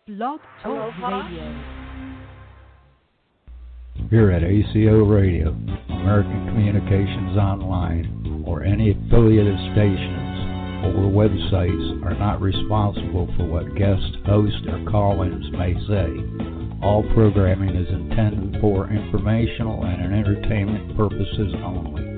Blog Talk Radio. Here at ACO Radio, American Communications Online, or any affiliated stations or websites are not responsible for what guest hosts or call-ins may say. All programming is intended for informational and entertainment purposes only.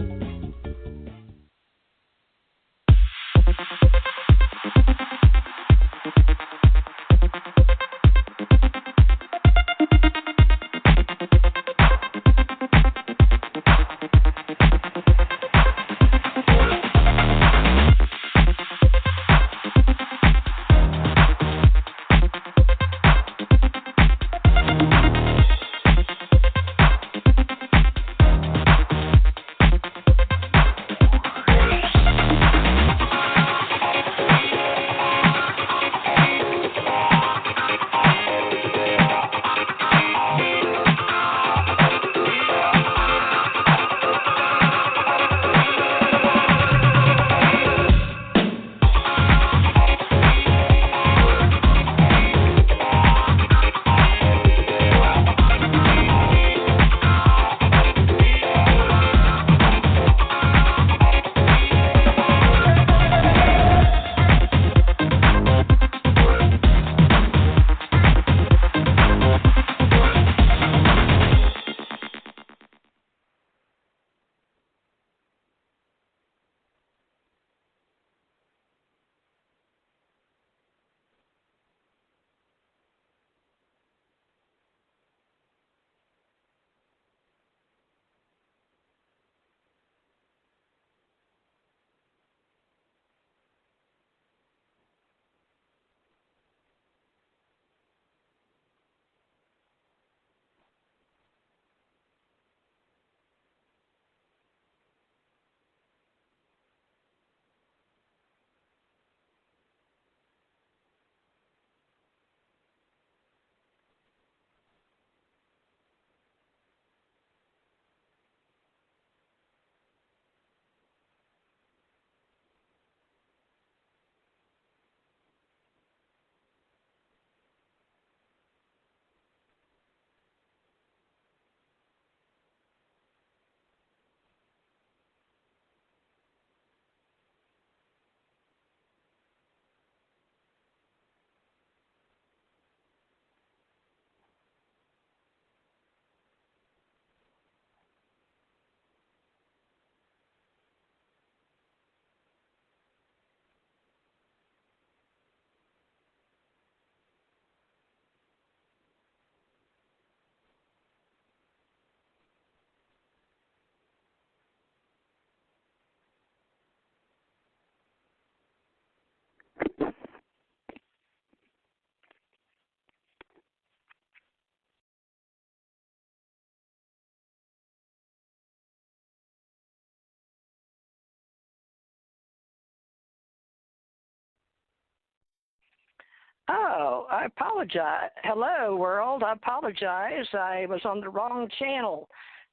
Oh, I apologize. Hello, world. I apologize. I was on the wrong channel.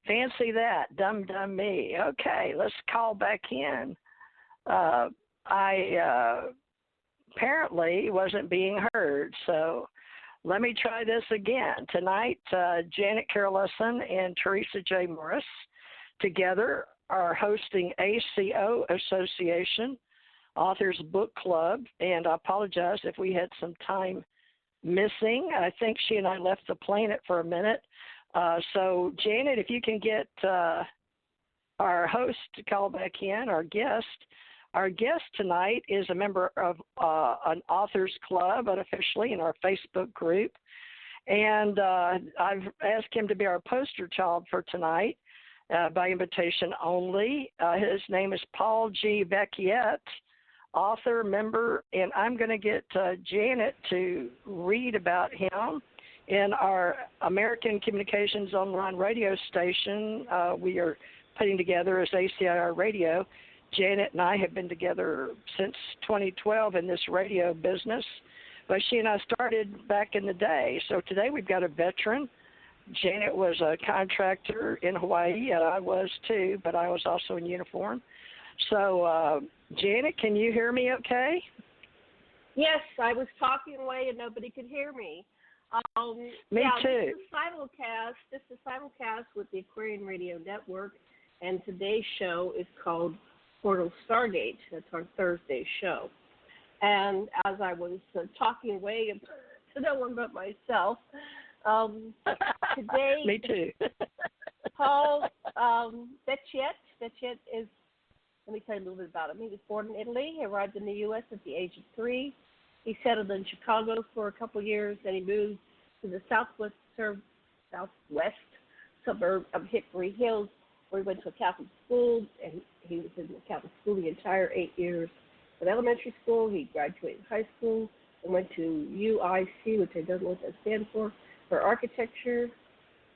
Fancy that. Dumb me. Okay, let's call back in. I apparently wasn't being heard, so let me try this again. Tonight, Janet Carolson and Teresa J. Morris together are hosting ACO Association Authors Book Club, and I apologize if we had some time missing. I think she and I left the planet for a minute. So, Janet, if you can get our host to call back in, our guest. Our guest tonight is a member of an Authors Club, unofficially, in our Facebook group. And I've asked him to be our poster child for tonight by invitation only. His name is Paul G. Vecchiet, author, member, and I'm going to get Janet to read about him in our American Communications Online radio station we are putting together as ACIR Radio. Janet and I have been together since 2012 in this radio business, but she and I started back in the day. So today we've got a veteran. Janet was a contractor in Hawaii, and I was too, but I was also in uniform. So, Janet, can you hear me okay? Yes, I was talking away and nobody could hear me. Me too. This is simulcast with the Aquarian Radio Network, and today's show is called Portal Stargate. That's our Thursday show. And as I was talking away to no one but myself, today, Me too. Paul Vecchiet is, let me tell you a little bit about him. He was born in Italy. He arrived in the U.S. at the age of 3. He settled in Chicago for a couple of years, then he moved to the southwest suburb of Hickory Hills, where he went to a Catholic school, and he was in the Catholic school the entire 8 years of elementary school. He graduated high school and went to UIC, which I don't know what that stands for architecture,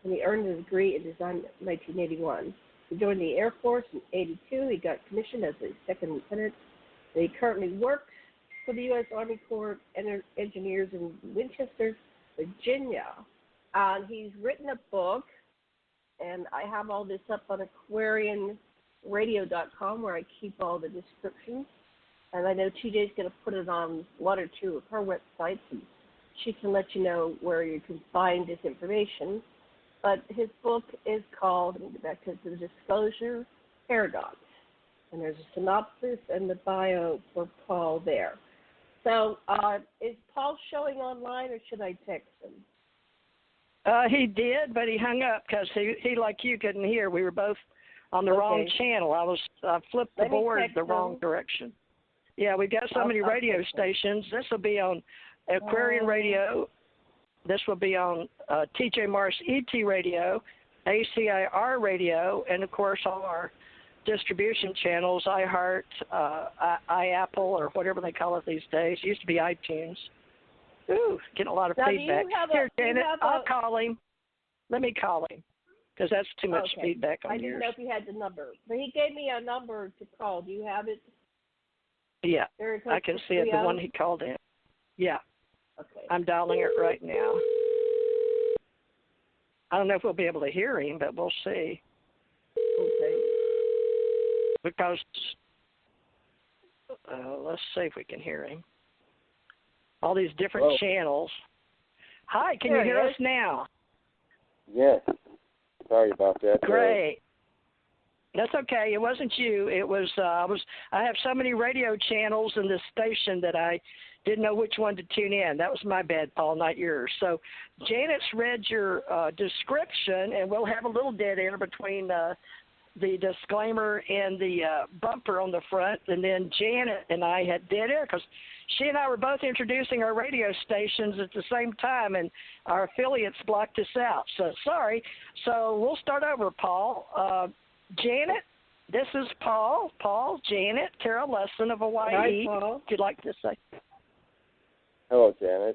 and he earned a degree in design in 1981. He joined the Air Force in 82. He got commissioned as a second lieutenant. And he currently works for the U.S. Army Corps of Engineers in Winchester, Virginia. He's written a book, and I have all this up on aquarianradio.com where I keep all the descriptions. And I know TJ's going to put it on one or two of her websites, and she can let you know where you can find this information. But his book is called, let me get back to the Disclosure Paradox. And there's a synopsis and the bio for Paul there. So is Paul showing online, or should I text him? He did, but he hung up because he, like you, couldn't hear. We were both on the wrong channel. I flipped the board the wrong direction. Yeah, we've got so many radio stations. This will be on Aquarian Radio. This will be on TJ Morris ET Radio, ACIR Radio, and, of course, all our distribution channels, iHeart, iApple, or whatever they call it these days. It used to be iTunes. Ooh, getting a lot of feedback. Here, Janet, I'll call him. Let me call him, because that's too much feedback on yours. I didn't know if he had the number. But he gave me a number to call. Do you have it? Yeah, I can see it, the one he called in. Yeah. Okay. I'm dialing it right now. I don't know if we'll be able to hear him, but we'll see. Okay. Because, let's see if we can hear him. All these different channels. Hi, can you hear us now? Yes. Sorry about that. Great. That's okay. It wasn't you. It was I have so many radio channels in this station that I didn't know which one to tune in. That was my bad, Paul, not yours. So Janet's read your description, and we'll have a little dead air between the disclaimer and the bumper on the front, and then Janet and I had dead air because she and I were both introducing our radio stations at the same time, and our affiliates blocked us out. So sorry. So we'll start over, Paul. Janet, this is Paul. Paul, Janet, Carol Lesson of Hawaii. Hi, Paul. If you'd like to say. Hello, Janet.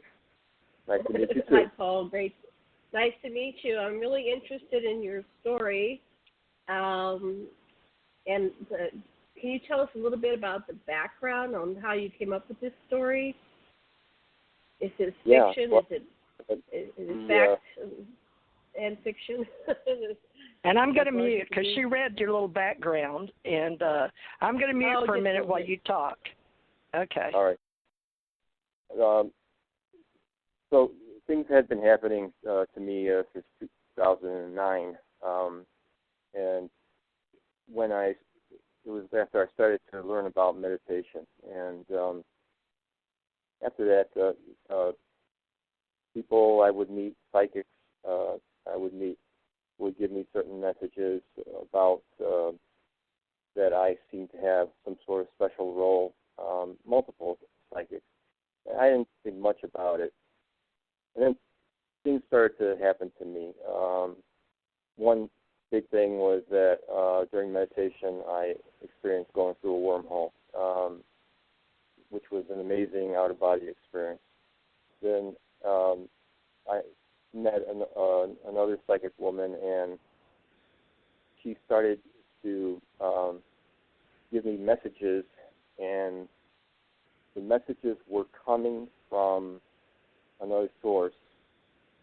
Nice to meet you, too. Hi, Paul. Great. Nice to meet you. I'm really interested in your story. Can you tell us a little bit about the background on how you came up with this story? Is it fiction? Is it fact and fiction? And I'm going to mute because she read your little background, and I'm going to mute for a minute while you talk. Okay. All right. So things had been happening to me since 2009, and it was after I started to learn about meditation, and after that, people I would meet, psychics would give me certain messages about that I seemed to have some sort of special role, multiple psychics. I didn't think much about it. And then things started to happen to me. One big thing was that during meditation I experienced going through a wormhole, which was an amazing out-of-body experience. Then I met another psychic woman, and she started to give me messages, and the messages were coming from another source.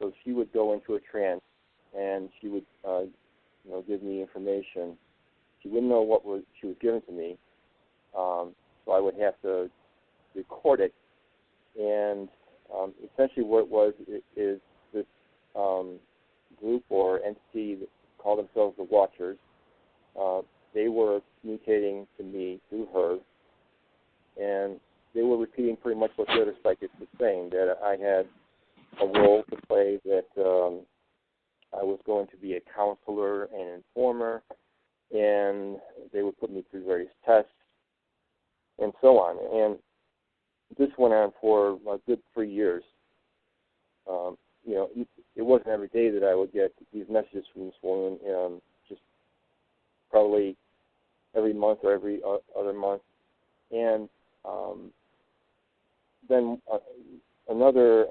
So she would go into a trance, and she would give me information. She wouldn't know she was giving to me, so I would have to record it and essentially what it was is this group or entity that called themselves the Watchers. They were communicating to me through her, and they were repeating pretty much what the other psychics were saying, that I had a role to play, that I was going to be a counselor and informer, and they would put me through various tests and so on. And this went on for a good 3 years. It wasn't every day that I would get these messages from this woman, just probably every month or every other month. And then another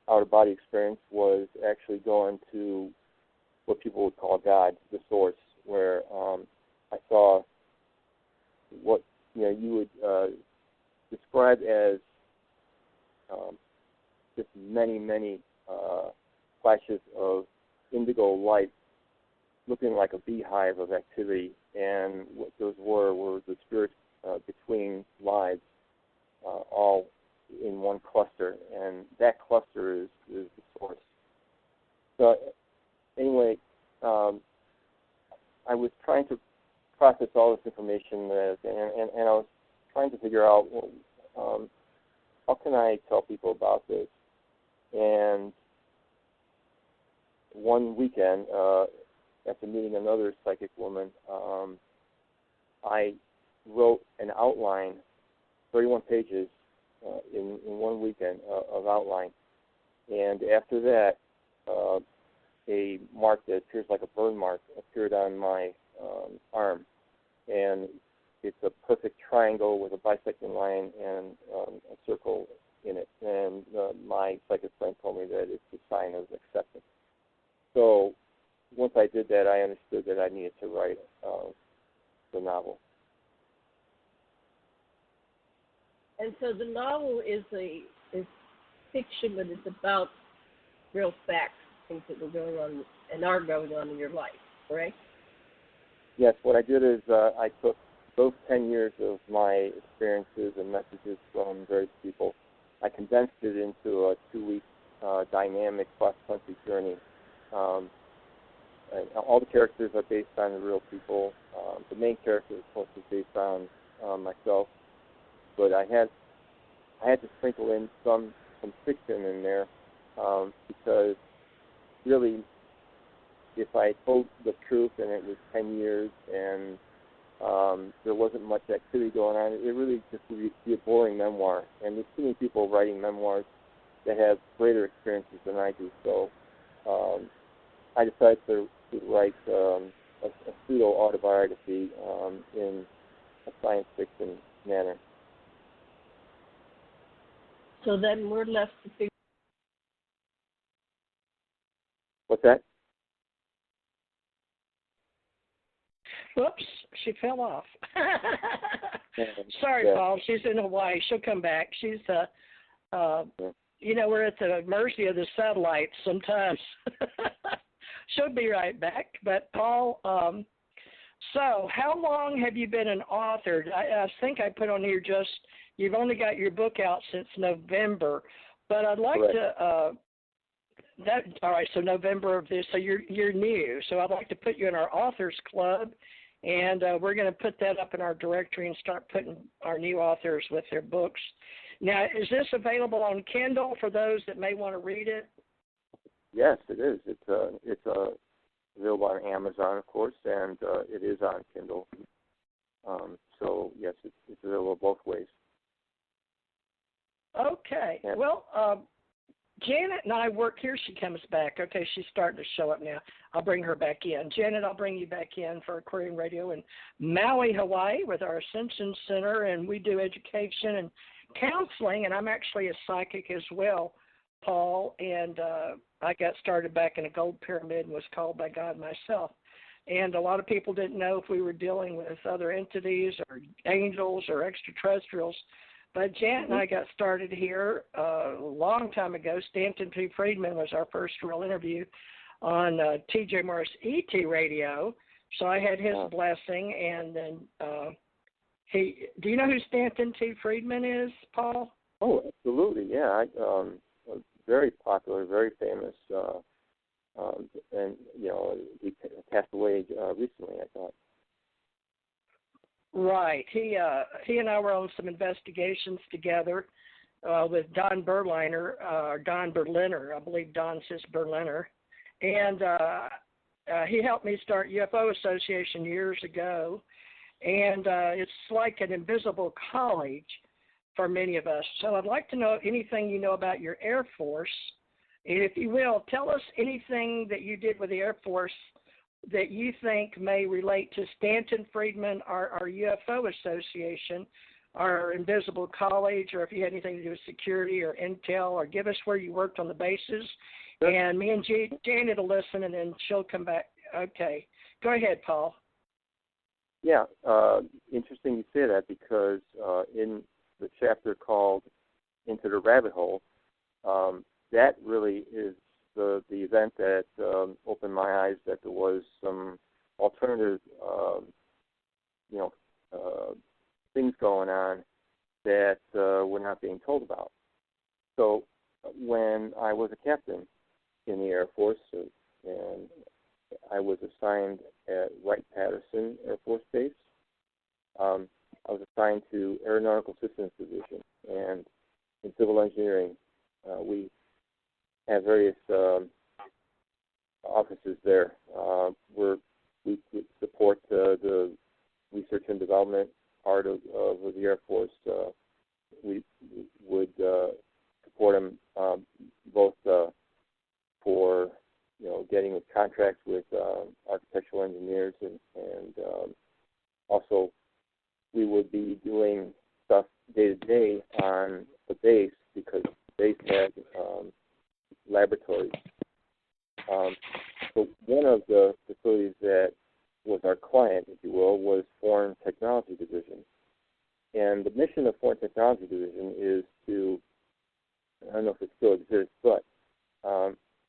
out-of-body experience was actually going to what people would call God, the source, where I saw what you would describe as just many flashes of indigo light, looking like a beehive of activity, and what those were the spirits between lives, all in one cluster, and that cluster is the source. So anyway, I was trying to process all this information, and I was trying to figure out, how can I tell people about this? And one weekend, after meeting another psychic woman, I wrote an outline, 31 pages, in one weekend of outline. And after that, a mark that appears like a burn mark appeared on my arm. And it's a perfect triangle with a bisecting line and a circle in it. And my psychic friend told me that it's a sign of acceptance. So once I did that, I understood that I needed to write the novel. And so the novel is fiction, but it's about real facts, things that were going on and are going on in your life, correct? Yes, what I did is I took those 10 years of my experiences and messages from various people. I condensed it into a 2-week dynamic cross-country journey. All the characters are based on the real people. The main character, of course, is based on myself, but I had to sprinkle in some fiction in there because really, if I told the truth and it was 10 years and there wasn't much activity going on, it really just would be a boring memoir. And there's too many people writing memoirs that have greater experiences than I do. So I decided to write a pseudo-autobiography in a science fiction manner. So then we're left to figure. What's that? Whoops, she fell off. Sorry, yeah. Paul. She's in Hawaii. She'll come back. She's, we're at the mercy of the satellites sometimes. She'll be right back. But, Paul, so how long have you been an author? I think I put on here you've only got your book out since November. But I'd like to, all right, so November of this, so you're new. So I'd like to put you in our authors club, and we're going to put that up in our directory and start putting our new authors with their books. Now, is this available on Kindle for those that may want to read it? Yes, it is. It's available on Amazon, of course, and it is on Kindle. So yes, it's available both ways. Okay. Yeah. Well, Janet and I work here. She comes back. Okay, she's starting to show up now. I'll bring her back in. Janet, I'll bring you back in for Aquarium Radio in Maui, Hawaii with our Ascension Center, and we do education and counseling, and I'm actually a psychic as well, Paul, and I got started back in a gold pyramid and was called by God myself. And a lot of people didn't know if we were dealing with other entities or angels or extraterrestrials. But Janet and I got started here a long time ago. Stanton P. Friedman was our first real interview on TJ Morris ET Radio. So I had his blessing. And then do you know who Stanton T. Friedman is, Paul? Oh, absolutely, yeah. Very popular, very famous, and he passed away recently, I thought. Right. He and I were on some investigations together with Don Berliner, Don Berliner. I believe Don says Berliner. And he helped me start UFO Association years ago. And it's like an invisible college for many of us. So I'd like to know anything you know about your Air Force. And if you will, tell us anything that you did with the Air Force that you think may relate to Stanton Friedman, our UFO Association, our Invisible College, or if you had anything to do with security or intel, or give us where you worked on the bases. Sure. And me and Janet will listen, and then she'll come back. Okay. Go ahead, Paul. Yeah, interesting you say that, because in the chapter called Into the Rabbit Hole, that really is the event that opened my eyes that there was some alternative, things going on that we're not being told about. So when I was a captain in the Air Force, and I was assigned at Wright-Patterson Air Force Base, I was assigned to Aeronautical Systems Division, and in civil engineering, we have various offices there where we support the research and development part of the Air Force. We would support them both for getting contracts with architectural engineers, and also we would be doing stuff day to day on the base, because the base had laboratories. So one of the facilities that was our client, if you will, was Foreign Technology Division. And the mission of Foreign Technology Division is to, I don't know if it still exists, but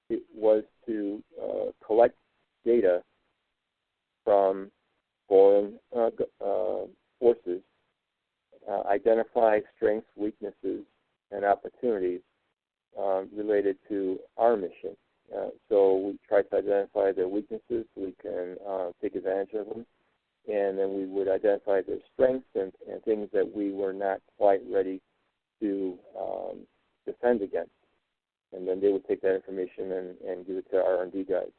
it was to collect data from foreign forces, identify strengths, weaknesses, and opportunities related to our mission. So we try to identify their weaknesses so we can take advantage of them. And then we would identify their strengths and things that we were not quite ready to defend against. And then they would take that information and give it to our R&D guys.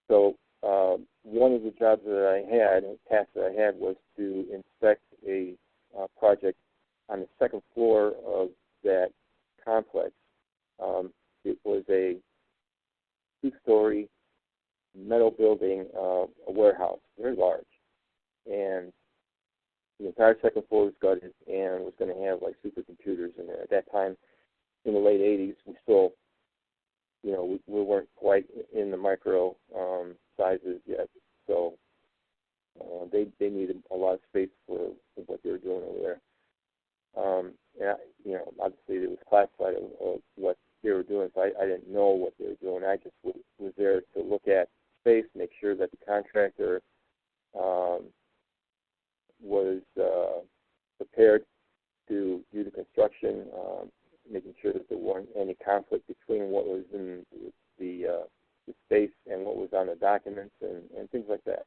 So one of the jobs that I had, a task that I had, was to inspect a project on the second floor of that complex. It was a two-story metal building, a warehouse, very large. And the entire second floor was gutted and was going to have like supercomputers in there. At that time, in the late 80s, we still, we weren't quite in the micro sizes yet. So they needed a lot of space for what they were doing over there. And, obviously it was classified of what they were doing, so I didn't know what they were doing. I just was there to look at space, make sure that the contractor was prepared to do the construction, making sure that there weren't any conflict between what was in the space and what was on the documents and things like that.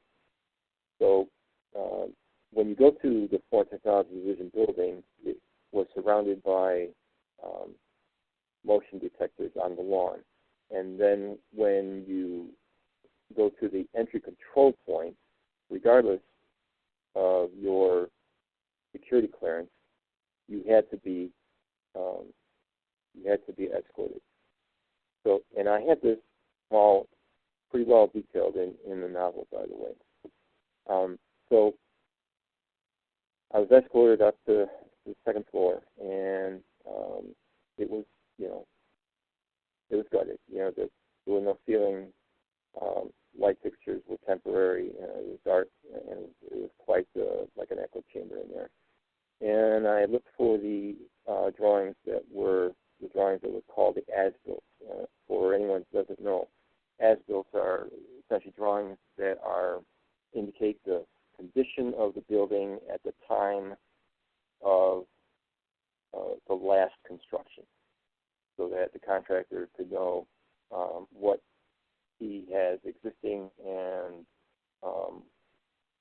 So when you go to the Foreign Technology Division building, it was surrounded by motion detectors on the lawn. And then when you go to the entry control point, regardless of your security clearance, you had to be escorted. So, and I had this all pretty well detailed in the novel, by the way. So I was escorted up to the second floor, and it was, it was gutted. There were no ceiling. Light fixtures were temporary. It was dark, and it was quite like an echo chamber in there. And I looked for the drawings that were called the as-built. For anyone who doesn't know, as-built are essentially drawings that indicate the condition of the building at the time of that the contractor could know what he has existing, and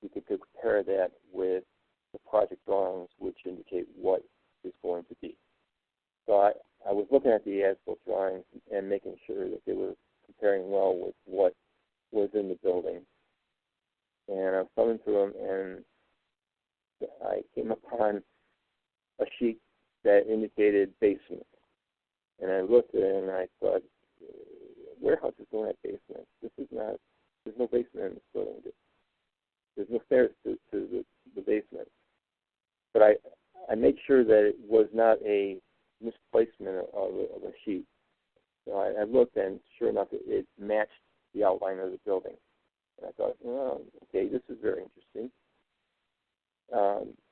we could compare that with the project drawings, which indicate what is going to be. So I was looking at the as-built drawings and making sure that they were comparing well with what was in the building. And I was thumbing through them, and I came upon a sheet that indicated basement. And I looked at it and I thought, warehouses don't have basements. There's no basement in this building. There's no stairs to the basement. But I made sure that it was not a misplacement of a sheet. So I looked, and sure enough, it matched the outline of the building. And I thought, oh, okay, this is very interesting.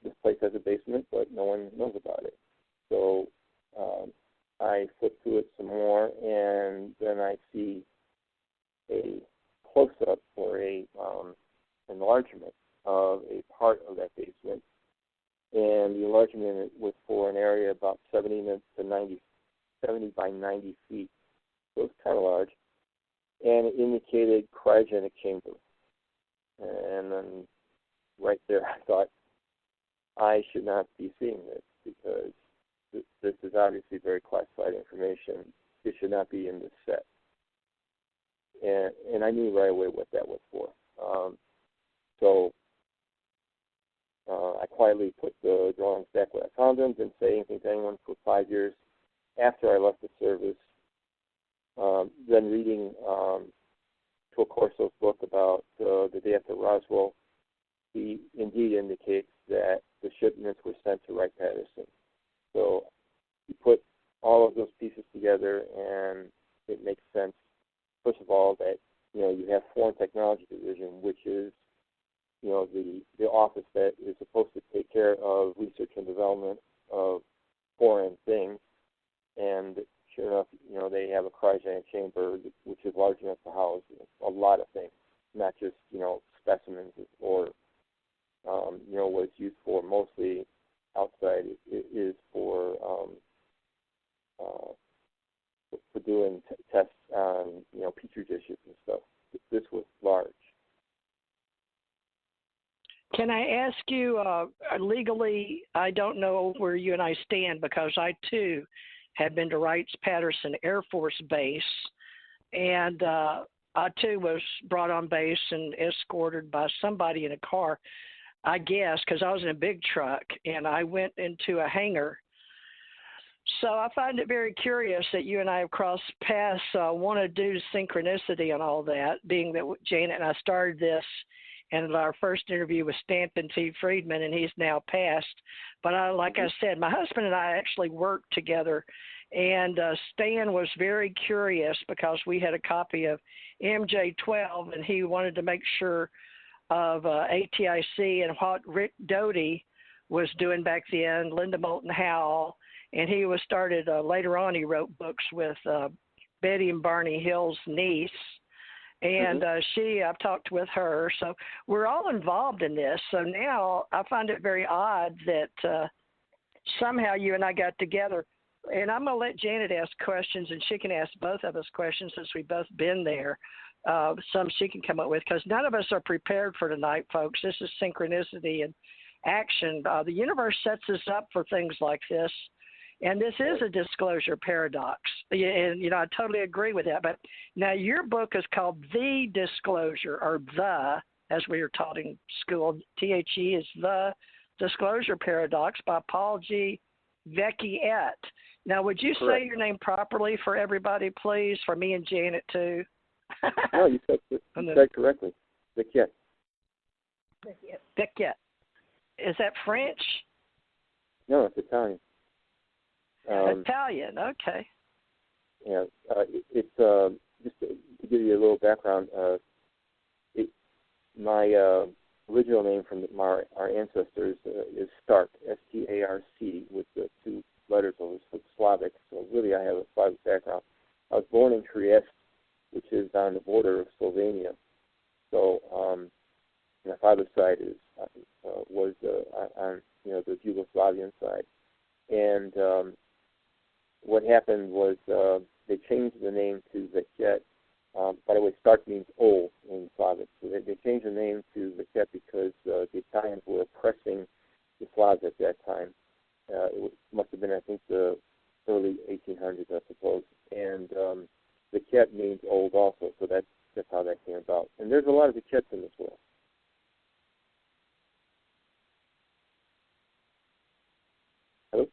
This place has a basement, but no one knows about it. So I flipped through it some more, and then I see a close-up or a enlargement of a part of that basement. And the enlargement was for an area about 70 by 90 feet. So it's kind of large. And it indicated cryogenic chamber. And then right there I thought, I should not be seeing this, because this is obviously very classified information. It should not be in this set. And I knew right away what that was for. So I quietly put the drawings back where I found them, didn't say anything to anyone for 5 years. After I left the service, then reading Phil Corso's book about the day after Roswell, he indeed indicates that the shipments were sent to Wright-Patterson. So you put all of those pieces together, and it makes sense, first of all, that you have Foreign Technology Division, which is the office that is supposed to take care of research and development of foreign things. And sure enough, they have a cryogenic chamber which is large enough to house a lot of things, not just specimens or what it's used for mostly outside. It is for doing tests on petri dishes and stuff. This was large. Can I ask you, legally, I don't know where you and I stand, because I, too, have been to Wright-Patterson Air Force Base, and I, too, was brought on base and escorted by somebody in a car, I guess, because I was in a big truck, and I went into a hangar. So I find it very curious that you and I have crossed paths. Want to do synchronicity and all that, being that Janet and I started this, and our first interview was Stanton T. Friedman, and he's now passed. But like I said, my husband and I actually worked together, and Stan was very curious because we had a copy of MJ-12, and he wanted to make sure of ATIC and what Rick Doty was doing back then, Linda Moulton Howell, and he was started, later on he wrote books with Betty and Barney Hill's niece, and I've talked with her, so we're all involved in this. So now I find it very odd that somehow you and I got together, and I'm going to let Janet ask questions, and she can ask both of us questions since we've both been there. Some she can come up with, because none of us are prepared for tonight, folks. This is synchronicity and action. The universe sets us up for things like this. And this is a disclosure paradox, and I totally agree with that. But now your book is called The Disclosure, or as we were taught in school. THE is The Disclosure Paradox by Paul G. Vecchiet. Now, would you say your name properly for everybody, please, for me and Janet too? No, you said correctly. Vecchiet. Vecchiet. Is that French? No, it's Italian. Italian, okay. Yeah, it's just to give you a little background. My original name from our ancestors is Stark, S-T-A-R-C, with the two letters of Slavic. So really, I have a Slavic background. I was born in Trieste, which is on the border of Slovenia. So my father's side was on the Yugoslavian side, and what happened was they changed the name to Vecchiet. By the way, Stark means old in Slavic. So they changed the name to Vecchiet because the Italians were oppressing the Slavs at that time. Must have been, I think, the early 1800s, I suppose. And Vecchiet means old also, so that's how that came about. And there's a lot of Vecchiets in this world. Hello?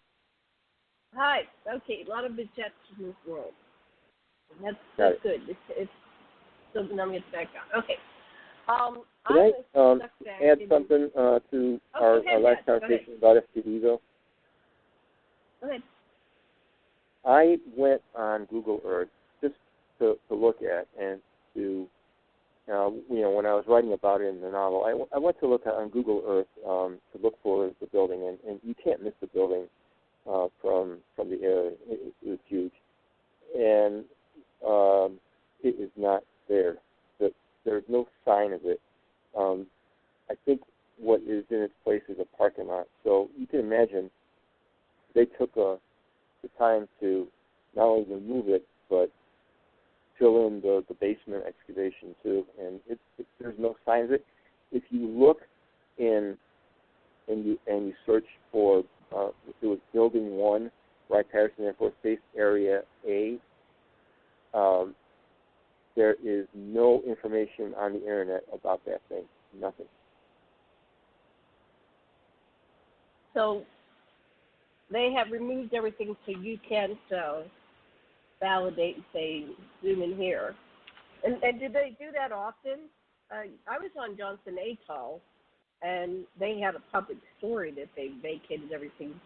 Hi. Okay, a lot of Vecchiets in this world. That's good. It's something I'm going to back on. Okay. Can I add something to our last conversation about FTD, though? Go ahead. I went on Google Earth just to look at and to, when I was writing about it in the novel, I went to look on Google Earth to look for the building, and you can't miss the building from the air. It was huge. And it is not there. There's no sign of it. I think what is in its place is a parking lot. So you can imagine they took the time to not only remove it, but fill in the basement excavation too. And there's no sign of it. If you look and you search for, if it was Building 1, Wright-Patterson Air Force Base, Area A, there is no information on the internet about that thing. Nothing. So they have removed everything, so you can't validate and say zoom in here. And did they do that often? I was on Johnson Atoll, and they had a public story that they vacated everything,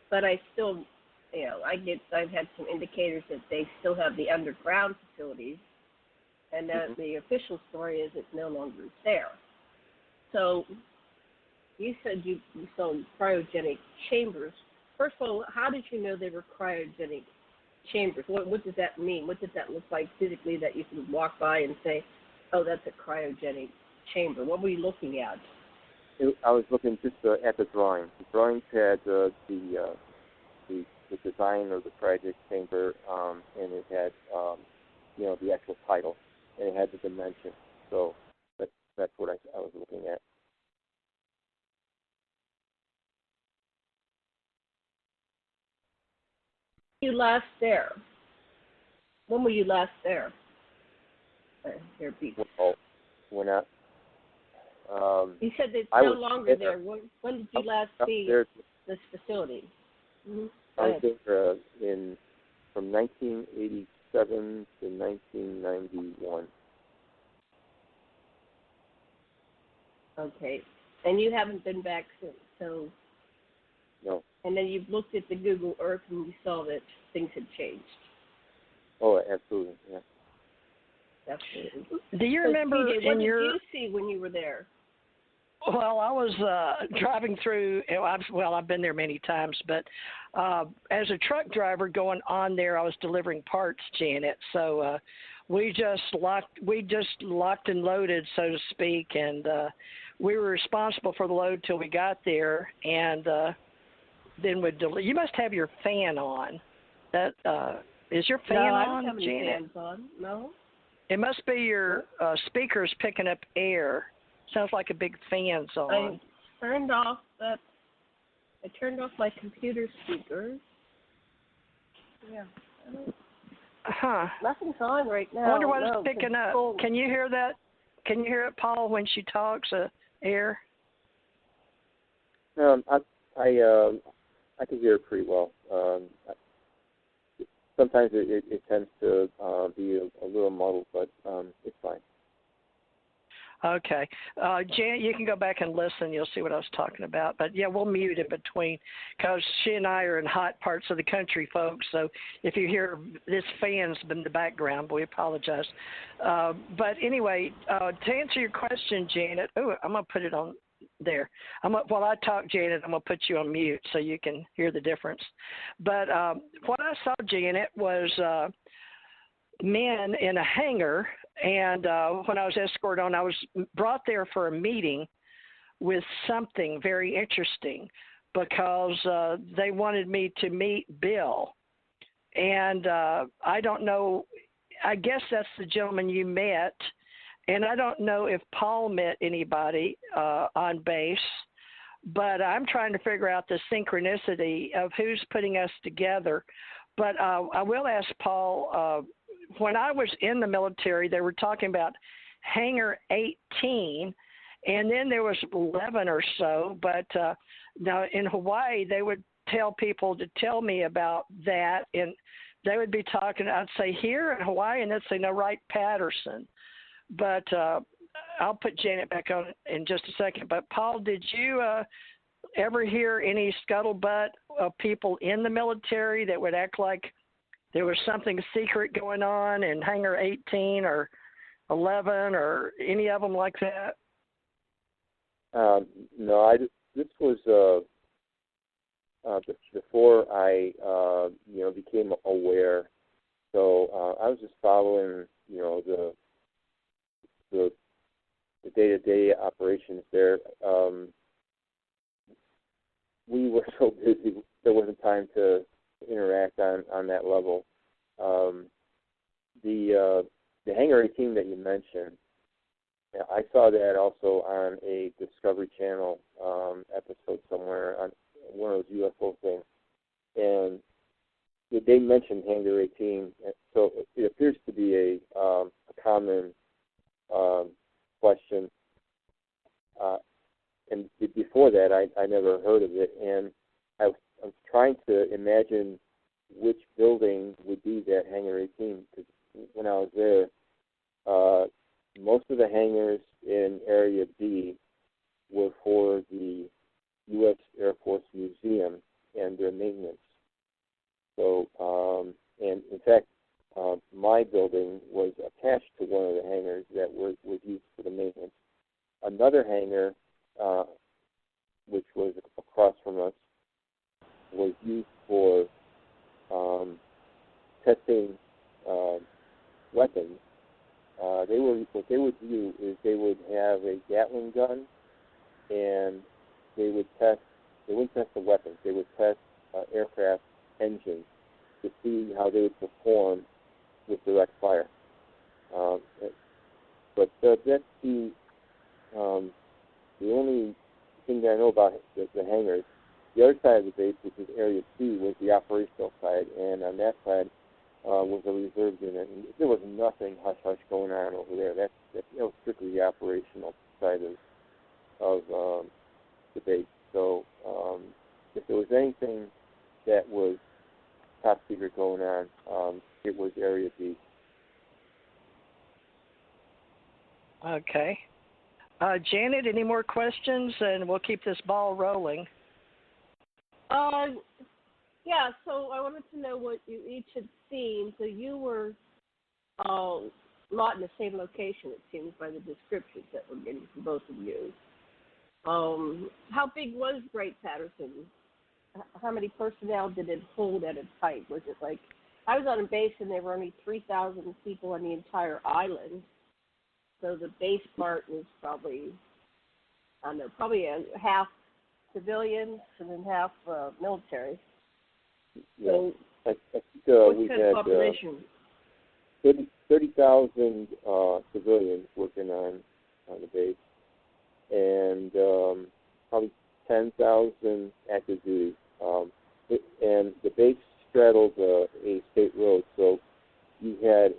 but I still, I've had some indicators that they still have the underground facilities. And the official story is it's no longer there. So you said you saw cryogenic chambers. First of all, how did you know they were cryogenic chambers? What does that mean? What does that look like physically that you can walk by and say, oh, that's a cryogenic chamber? What were you looking at? I was looking just at the drawings. The drawings had the design of the cryogenic chamber, and it had the actual title. And it had the dimension, so that's what I was looking at. You last there? When were you last there? Here, Pete. When I. You said it's no longer there. When did you last see this facility? Mm-hmm. I was there from 1987 to 1991. Okay. And you haven't been back since, so... No. And then you've looked at the Google Earth and you saw that things had changed. Oh, absolutely, yeah. Absolutely. Do you remember what did you see when you were there? Well, I was driving through. I've been there many times, but as a truck driver going on there, I was delivering parts, Janet. So we just locked and loaded, so to speak, and we were responsible for the load till we got there, and then you must have your fan on. That is your fan on, No, I don't have any Janet? fans on. No. It must be your speakers picking up air. Sounds like a big fan's on. I turned off my computer speakers. Yeah. Huh. Nothing's on right now. I wonder what it's picking up. Cold. Can you hear that? Can you hear it, Paul, when she talks, air? I can hear it pretty well. Sometimes it tends to be a little muddled, but it's fine. Okay. Janet, you can go back and listen. You'll see what I was talking about. But, yeah, we'll mute in between because she and I are in hot parts of the country, folks. So if you hear this fan's in the background, we apologize. But, anyway, to answer your question, Janet, I'm going to put it on there. While I talk, Janet, I'm going to put you on mute so you can hear the difference. But what I saw, Janet, was men in a hangar. And when I was escorted on, I was brought there for a meeting with something very interesting because they wanted me to meet Bill. and I don't know. I guess that's the gentleman you met, and I don't know if Paul met anybody on base, but I'm trying to figure out the synchronicity of who's putting us together. But I will ask Paul, when I was in the military, they were talking about Hangar 18, and then there was 11 or so, but now in Hawaii, they would tell people to tell me about that, and they would be talking, I'd say here in Hawaii, and they'd say, no, Wright Patterson. But I'll put Janet back on in just a second. But Paul, did you ever hear any scuttlebutt of people in the military that would act like there was something secret going on in Hangar 18 or 11 or any of them like that? No, this was before I became aware. So I was just following the day-to-day operations there. We were so busy, there wasn't time to interact on that level. The Hangar 18 that you mentioned, I saw that also on a Discovery Channel episode somewhere on one of those UFO things, and they mentioned Hangar 18. So it appears to be a common question. And before that, I never heard of it, and I was trying to imagine which building would be that Hangar 18, because when I was there, most of the hangars in Area B were for the U.S. Air Force Museum and their maintenance. So, and in fact, my building was attached to one of the hangars that was used for the maintenance. Another hangar, which was across from us, was used for testing weapons. What they would do is they would have a Gatling gun, and they wouldn't test the weapons. They would test aircraft engines to see how they would perform with direct fire. But that's the only thing that I know about the hangars. The other side of the base, which is Area C, was the operational side, and on that side was a reserve unit. And there was nothing hush-hush going on over there. That was strictly the operational side of the base. So if there was anything that was top secret going on, it was Area B. Okay. Janet, any more questions? And we'll keep this ball rolling. Yeah, so I wanted to know what you each had seen. So you were not in the same location, it seems, by the descriptions that we're getting from both of you. How big was Wright Patterson? How many personnel did it hold at its height? Was it like, I was on a base and there were only 3,000 people on the entire island. So the base part was probably, I don't know, probably half civilians and then half military. Yeah. So I think what we kind had of population? 30,000 civilians working on the base, and probably 10,000 active duty. And the base straddled a state road, so you had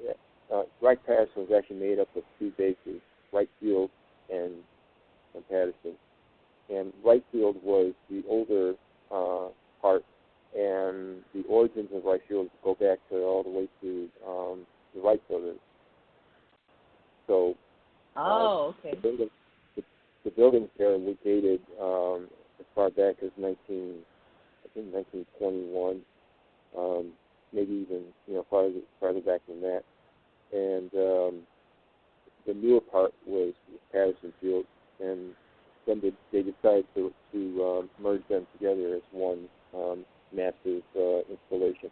Wright Patterson was actually made up of two bases, Wright Field and Patterson. And Wright Field was the older part, and the origins of Wright Field go back to all the way to the Wright brothers. So, okay. The buildings there were dated as far back as 1921, maybe even farther back than that. And the newer part was Patterson Field, and then they decided to merge them together as one massive installation.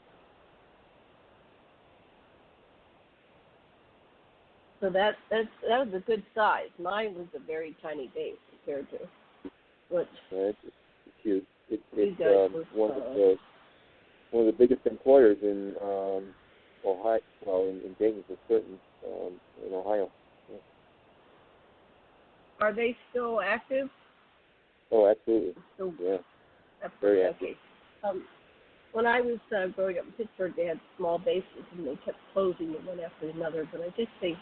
So that was a good size. Mine was a very tiny base compared to what It's huge. It's you guys one one of the biggest employers in Ohio, well, in Dayton for certain, in Ohio. Yeah. Are they still active? Oh, absolutely. Still, yeah. Absolutely. Very active. Okay. When I was growing up in Pittsburgh, they had small bases, and they kept closing it one after another. But I just think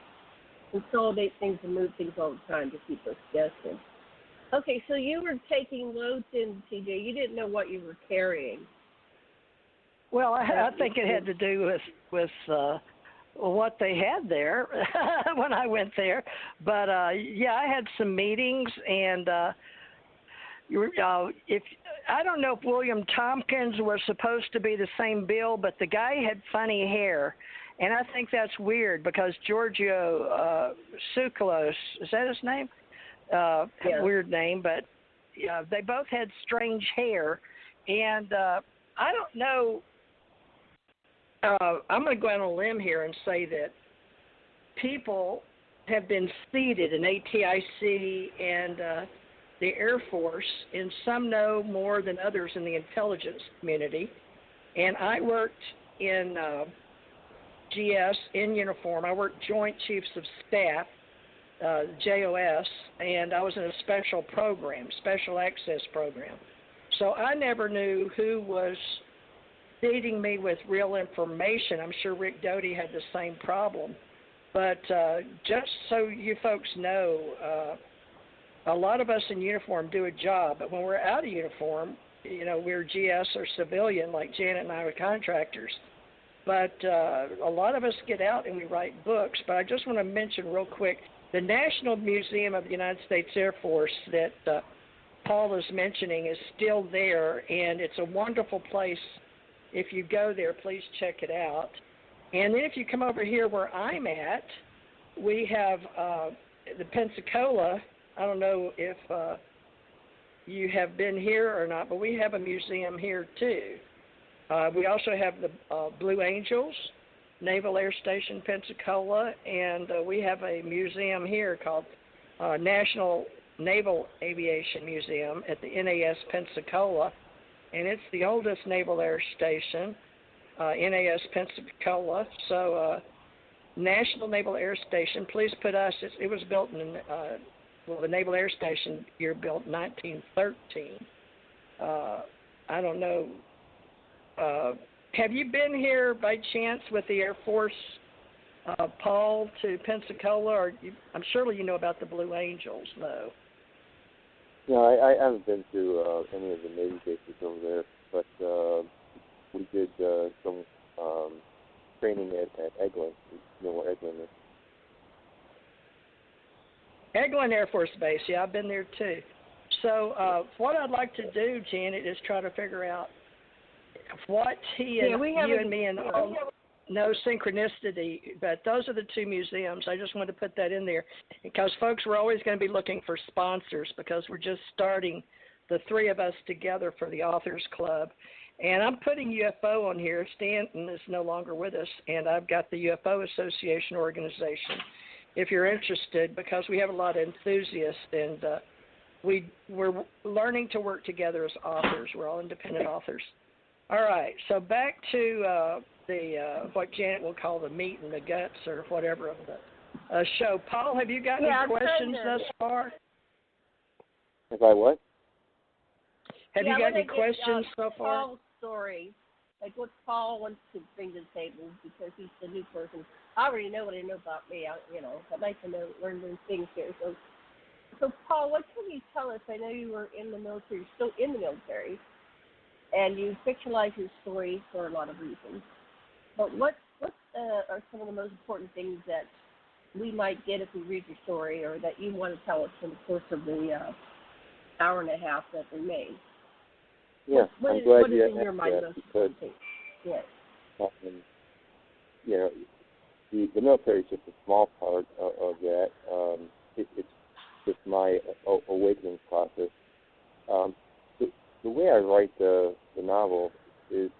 consolidate things and move things all the time to keep us guessing. Okay, so you were taking loads in, TJ. You didn't know what you were carrying. Well, I think it had to do with what they had there when I went there. But yeah, I had some meetings, and if I don't know if William Tompkins was supposed to be the same bill, but the guy had funny hair, and I think that's weird because Giorgio Tsoukalos, is that his name? Yeah. Weird name, but they both had strange hair, and I don't know. I'm going to go out on a limb here and say that people have been seated in ATIC and the Air Force, and some know more than others in the intelligence community. And I worked in GS in uniform. I worked Joint Chiefs of Staff, JOS, and I was in a special program, special access program. So I never knew who was feeding me with real information. I'm sure Rick Doty had the same problem. But just so you folks know, a lot of us in uniform do a job, but when we're out of uniform, we're GS or civilian, like Janet and I are contractors. But a lot of us get out and we write books. But I just want to mention real quick, the National Museum of the United States Air Force that Paul is mentioning is still there, and it's a wonderful place. If you go there, please check it out. And then if you come over here where I'm at, we have the Pensacola. I don't know if you have been here or not, but we have a museum here too. We also have the Blue Angels, Naval Air Station, Pensacola, and we have a museum here called National Naval Aviation Museum at the NAS Pensacola. And it's the oldest naval air station, NAS Pensacola. So National Naval Air Station, please put us, it was built in, the Naval Air Station year built 1913. I don't know. Have you been here by chance with the Air Force, Paul, to Pensacola? Or I'm surely you know about the Blue Angels, though. No, I haven't been to any of the Navy bases over there, but we did some training at Eglin. You know where Eglin is? Eglin Air Force Base, yeah, I've been there too. So what I'd like to do, Janet, is try to figure out what you and me and all know synchronicity, but those are the two museums. I just wanted to put that in there because, folks, we're always going to be looking for sponsors because we're just starting the three of us together for the Authors Club. And I'm putting UFO on here. Stanton is no longer with us, and I've got the UFO Association organization if you're interested, because we have a lot of enthusiasts, and we're learning to work together as authors. We're all independent authors. All right, so back to the what Janet will call the meat and the guts or whatever of the show. Paul, have you got any questions thus far? Have I what? Have you got any questions so far? Paul's story, like what Paul wants to bring to the table, because he's the new person. I already know what I know about me. I'd like to learn new things here. So Paul, what can you tell us? I know you were in the military, you're still in the military, and you fictionalize your story for a lot of reasons. But what are some of the most important things that we might get if we read your story, or that you want to tell us in the course of the hour and a half that remains? Yeah, I'm glad you asked that, because yes. The military is just a small part of that. It's just my awakening process. The way I write the novel is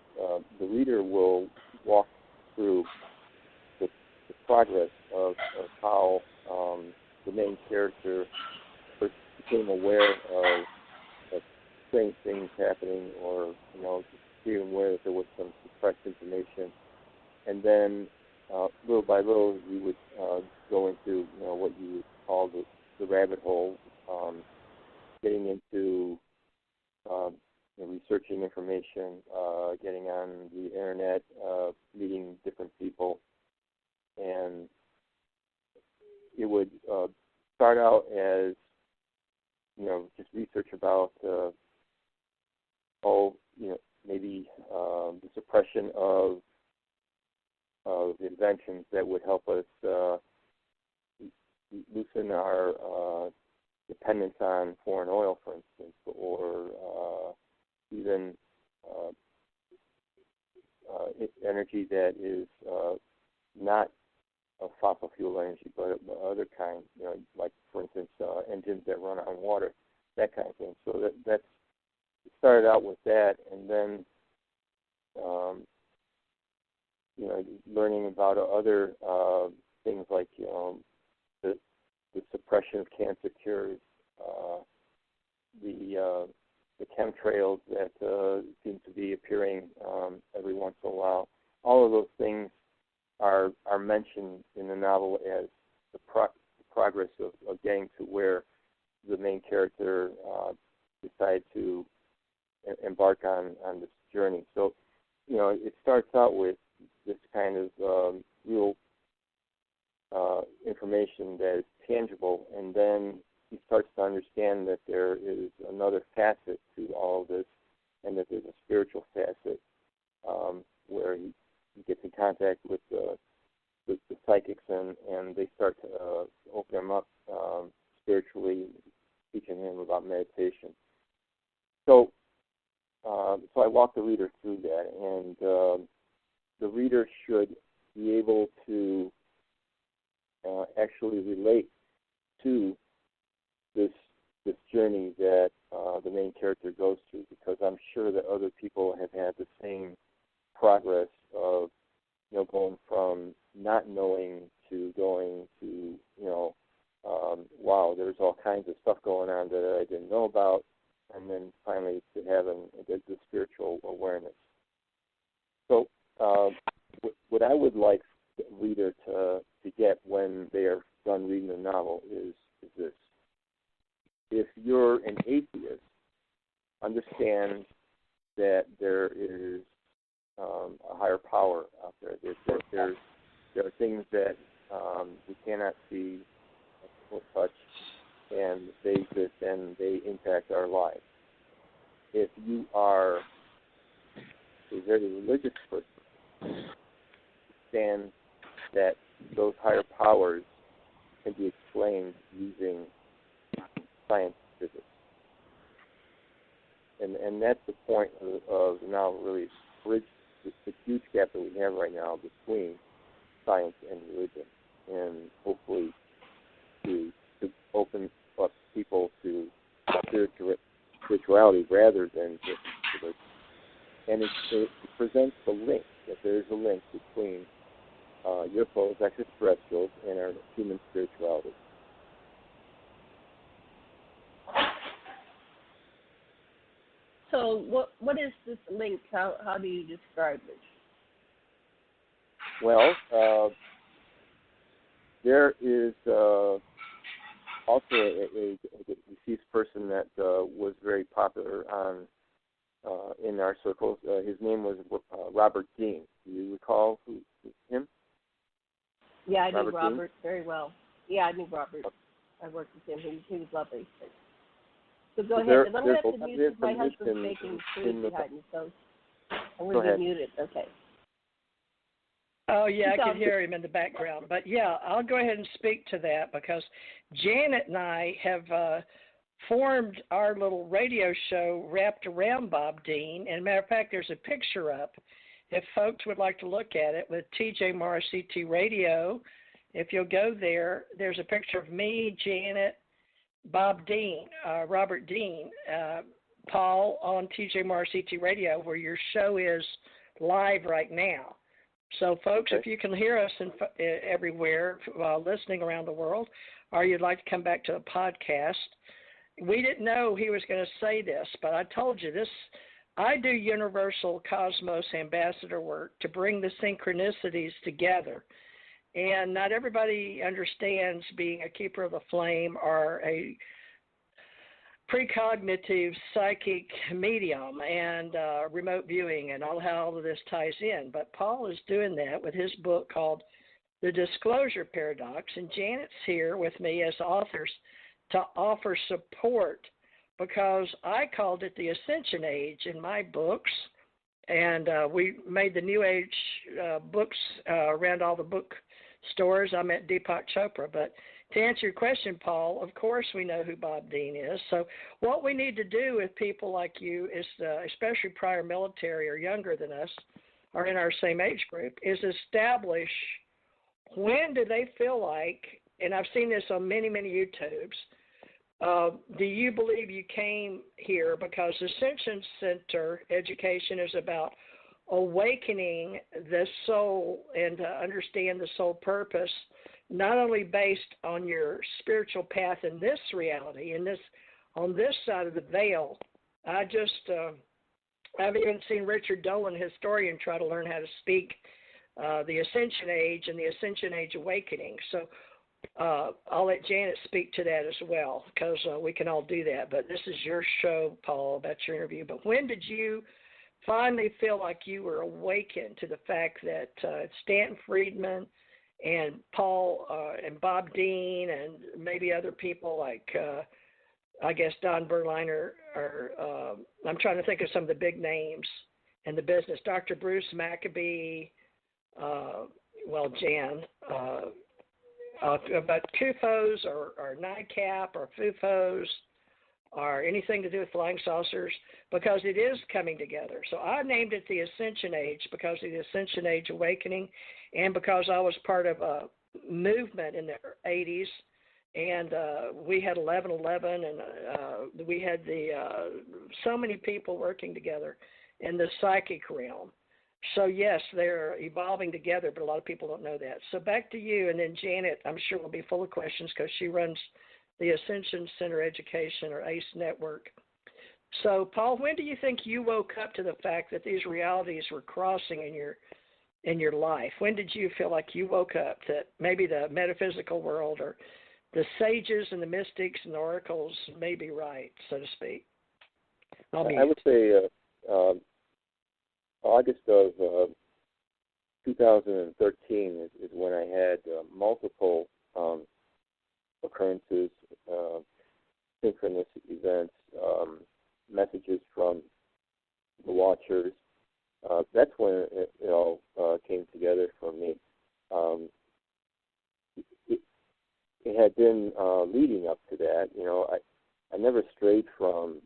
the reader will walk through the progress of how the main character first became aware of strange things happening, or just being aware that there was some suppressed information. And then little by little, we would go into what you would call the rabbit hole, getting into researching information, getting on the internet, meeting different people, and it would start out as just research about maybe the suppression of inventions that would help us loosen our dependence on foreign oil, for instance, or even energy that is not a fossil fuel energy, but other kinds, like, for instance, engines that run on water, that kind of thing. So that's it started out with that, and then learning about other things like the suppression of cancer cures, the chemtrails that seem to be appearing every once in a while. All of those things are mentioned in the novel as the progress of getting to where the main character decided to embark on this journey. So, it starts out with this kind of real information that is tangible, and then he starts to understand that there is another facet to all of this, and that there's a spiritual facet where he gets in contact with the psychics, and they start to open him up spiritually, teaching him about meditation. So I walk the reader through that, and the reader should be able to actually relate to this journey that the main character goes through, because I'm sure that other people have had the same progress of going from not knowing to going to wow, there's all kinds of stuff going on that I didn't know about, and then finally to having the spiritual awareness. So what I would like the reader to get when they are done reading the novel is this. If you're an atheist, understand that there is a higher power out there. There are things that we cannot see or touch, and they exist and they impact our lives. If you are a very religious person, understand that those higher powers can be explained using science and physics. And that's the point of the novel, really, bridge the huge gap that we have right now between science and religion, and hopefully to open up people to spirituality rather than just religion. And it presents the link, that there is a link between UFOs, extraterrestrials, and our human spirituality. So what is this link? How do you describe it? Well, there is also a deceased person that was very popular in our circles. His name was Robert Dean. Do you recall him? Yeah, I knew Robert very well. Yeah, I knew Robert. I worked with him. He was lovely. So go ahead. I'm going to have to mute my husband's making food behind me, so I'm going to be muted. Okay. Oh, yeah, I could hear him in the background. But, yeah, I'll go ahead and speak to that, because Janet and I have formed our little radio show wrapped around Bob Dean. And, matter of fact, there's a picture up, if folks would like to look at it, with TJ Morris CT Radio. If you'll go there, there's a picture of me, Janet, Bob Dean, Robert Dean, Paul on TJ Morris CT Radio, where your show is live right now. So, folks, if you can hear us everywhere while listening around the world, or you'd like to come back to the podcast, we didn't know he was going to say this, but I told you this I do universal cosmos ambassador work to bring the synchronicities together. And not everybody understands being a keeper of the flame or a precognitive psychic medium and remote viewing and how all of this ties in. But Paul is doing that with his book called The Disclosure Paradox. And Janet's here with me as authors to offer support because I called it the Ascension Age in my books. And we made the New Age books around all the book stores. I met Deepak Chopra. But to answer your question, Paul, of course we know who Bob Dean is. So what we need to do with people like you, is especially prior military or younger than us, or in our same age group, is establish when do they feel like, and I've seen this on many, many YouTubes, do you believe you came here because Ascension Center education is about awakening the soul and to understand the soul purpose, not only based on your spiritual path in this reality, on this side of the veil. I've even seen Richard Dolan, historian, try to learn how to speak the Ascension Age and the Ascension Age awakening. So I'll let Janet speak to that as well, because we can all do that. But this is your show, Paul, about your interview. But when did you finally feel like you were awakened to the fact that Stanton Friedman and Paul and Bob Dean and maybe other people like, I guess, Don Berliner, or I'm trying to think of some of the big names in the business, Dr. Bruce Maccabee, Jan, about CUFOs or NICAP or FUFOs or anything to do with flying saucers, because it is coming together. So I named it the Ascension Age because of the Ascension Age awakening, and because I was part of a movement in the 80s, and we had 1111, and we had so many people working together in the psychic realm. So yes, they're evolving together, but a lot of people don't know that. So back to you, and then Janet, I'm sure, will be full of questions because she runs the Ascension Center Education, or ACE Network. So Paul, when do you think you woke up to the fact that these realities were crossing in your life? When did you feel like you woke up that maybe the metaphysical world or the sages and the mystics and the oracles may be right, so to speak? I would say August of 2013 is when I had multiple occurrences, synchronous events, messages from the watchers. That's when it all came together for me. It had been leading up to that. I never strayed from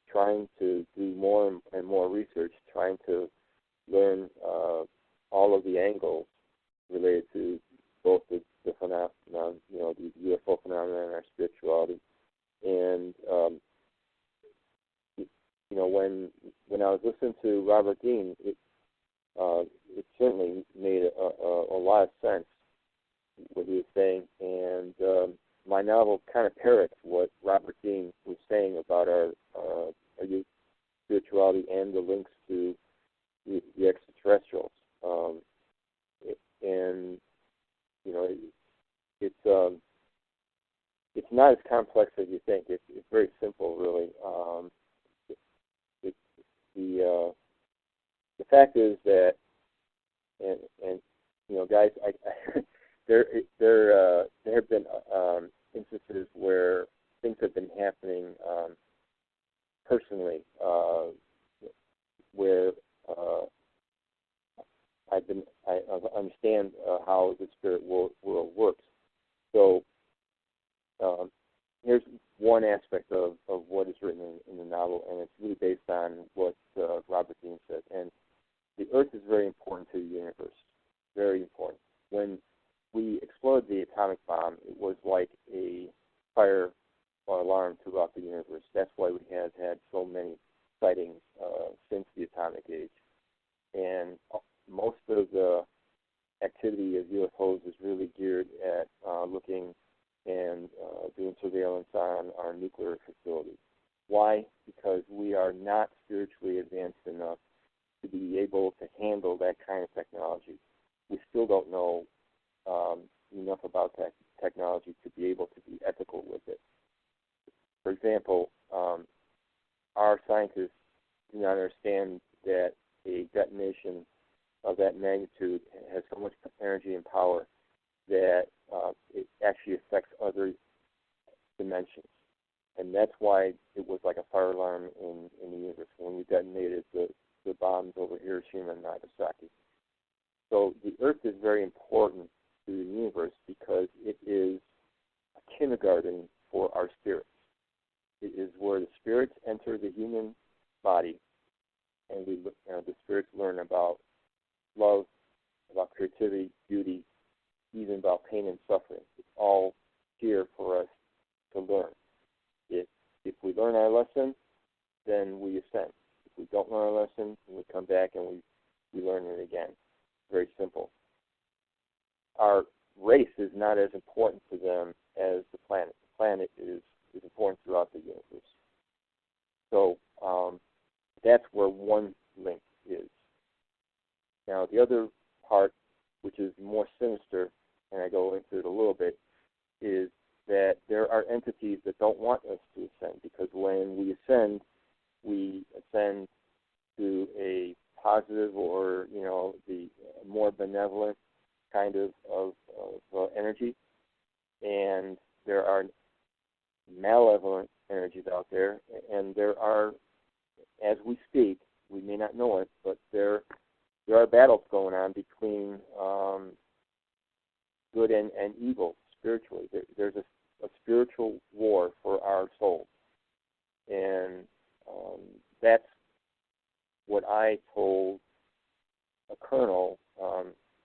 trying to do more and more research, trying to learn all of the angles related to both the phenomenon, the UFO phenomenon and our spirituality. And when I was listening to Robert Dean, it certainly made a lot of sense what he was saying, and my novel kind of parrots what Robert Dean was saying about our spirituality and the links to the extraterrestrials. It's not as complex as you think. It's very simple, really. The fact is that, and guys, there have been instances where things have been happening personally, where I understand how the spirit world works. So here's one aspect of what is written in the novel, and it's really based on what Robert Dean said. And the Earth is very important to the universe, very important. When we explored the atomic bomb, it was like a fire or alarm throughout the universe. That's why we have had so many sightings since the atomic age. And most of the activity of UFOs is really geared at looking and doing surveillance on our nuclear facilities. Why? Because we are not spiritually advanced enough to be able to handle that kind of technology. We still don't know enough about that technology to be able to be ethical with it. For example, our scientists do not understand that a detonation of that magnitude has so much energy and power that it actually affects other dimensions. And that's why it was like a fire alarm in the universe when we detonated the bombs over Hiroshima and Nagasaki. So the Earth is very important to the universe because it is a kindergarten for our spirits. It is where the spirits enter the human body, and the spirits learn about love, about creativity, beauty, even about pain and suffering. It's all here for us to learn. If we learn our lesson, then we ascend. If we don't learn our lesson, then we come back and we learn it again. Very simple. Our race is not as important to them as the planet. The planet is important throughout the universe. So that's where one link is. Now, the other part, which is more sinister, and I go into it a little bit, is that there are entities that don't want us to ascend, because when we ascend to a positive or, the more benevolent kind of energy, and there are malevolent energies out there, and there are, as we speak, we may not know it, but there are battles going on between good and evil spiritually. There's a spiritual war for our souls, and that's what I told a colonel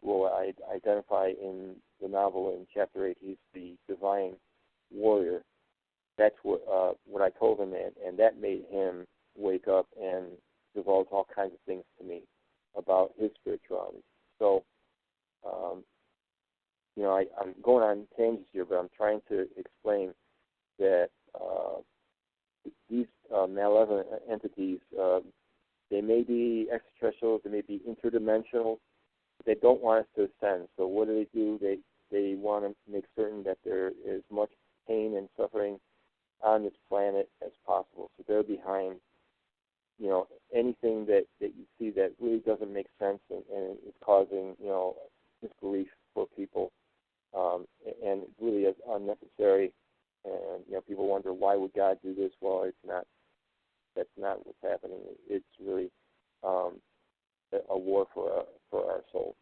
who I identify in the novel in Chapter 8. He's the divine warrior. That's what I told him, and that made him wake up and divulge all kinds of things to me about his spirituality. So, I'm going on tangents here, but I'm trying to explain that these malevolent entities, they may be extraterrestrial, they may be interdimensional, but they don't want us to ascend. So what do? They want to make certain that there is much pain and suffering on this planet as possible. So they're behind, anything that you see that really doesn't make sense and is causing, disbelief for people, and really is unnecessary. And, people wonder, why would God do this? Well, that's not what's happening. It's really a war for our souls.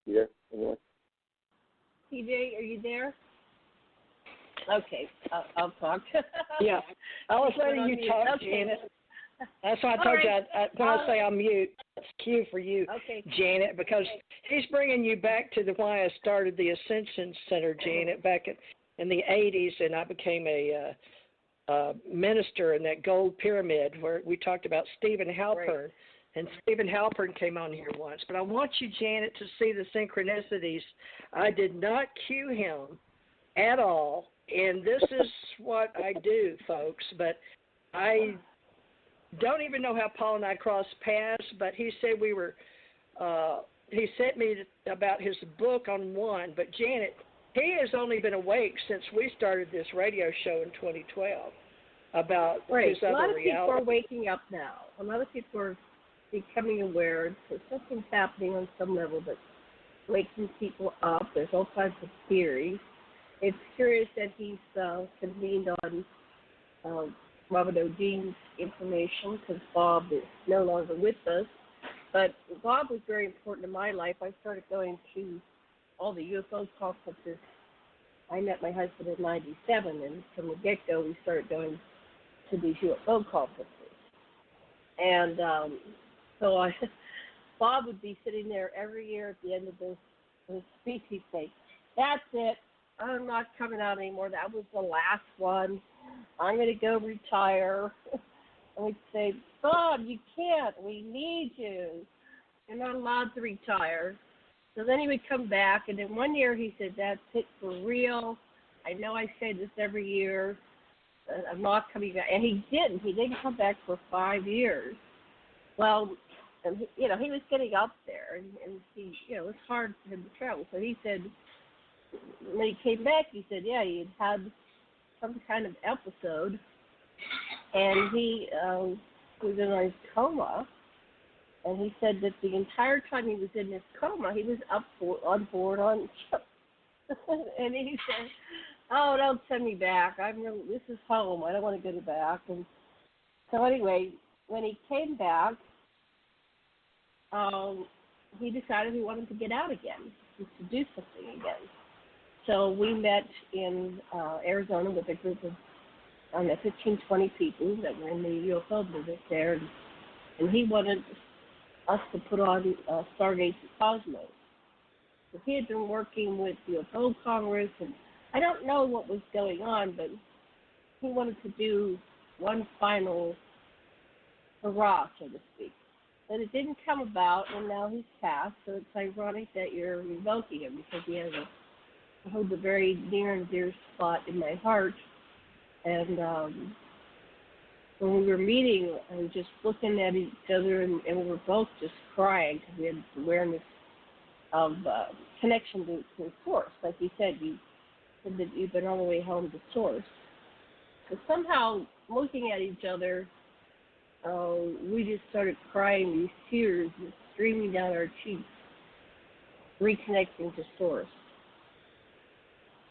You there? Anyone? TJ, are you there? Okay, I'll talk. Yeah, I was letting you talk, okay. Janet. That's why I told you when I say I'm mute, it's cue for you, okay. Janet, because he's bringing you back to why I started the Ascension Center, Janet, back in the 80s, and I became a minister in that gold pyramid where we talked about Stephen Halpern. Right. And Stephen Halpern came on here once. But I want you, Janet, to see the synchronicities. I did not cue him at all, and this is what I do, folks. But I don't even know how Paul and I crossed paths, but he said he sent me about his book on one. But, Janet, he has only been awake since we started this radio show in 2012 about his other reality. A lot of people are waking up now. A lot of people are becoming aware that something's happening on some level that's waking people up. There's all kinds of theories. It's curious that he's convened on Robert O'Dean's information because Bob is no longer with us. But Bob was very important in my life. I started going to all the UFO conferences. I met my husband in 97, and from the get-go we started going to these UFO conferences. And so Bob would be sitting there every year at the end of the speech. He'd say, "That's it. I'm not coming out anymore. That was the last one. I'm going to go retire." And we'd say, "Bob, you can't. We need you. You're not allowed to retire." So then he would come back, and then one year he said, "That's it for real. I know I say this every year. I'm not coming back." And he didn't. He didn't come back for 5 years. Well, and he was getting up there, and he, it was hard for him to travel. So he said, when he came back, he said, yeah, he had some kind of episode, and he was in a coma. And he said that the entire time he was in this coma, he was on board on ship. And he said, "Oh, don't send me back. This is home. I don't want to go back." And so anyway, when he came back, he decided he wanted to get out again, just to do something again. So we met in Arizona with a group of 15, 20 people that were in the UFO business there, and he wanted us to put on Stargate to Cosmos. So he had been working with UFO Congress, and I don't know what was going on, but he wanted to do one final hurrah, so to speak. But it didn't come about, and now he's passed, so it's ironic that you're revoking him, because he has holds a very near and dear spot in my heart. And when we were meeting, I was just looking at each other, and we were both just crying because we had this awareness of connection to Source. Like you said, you said that you've been on the way home to Source. So somehow, looking at each other, we just started crying, these tears just streaming down our cheeks, reconnecting to Source.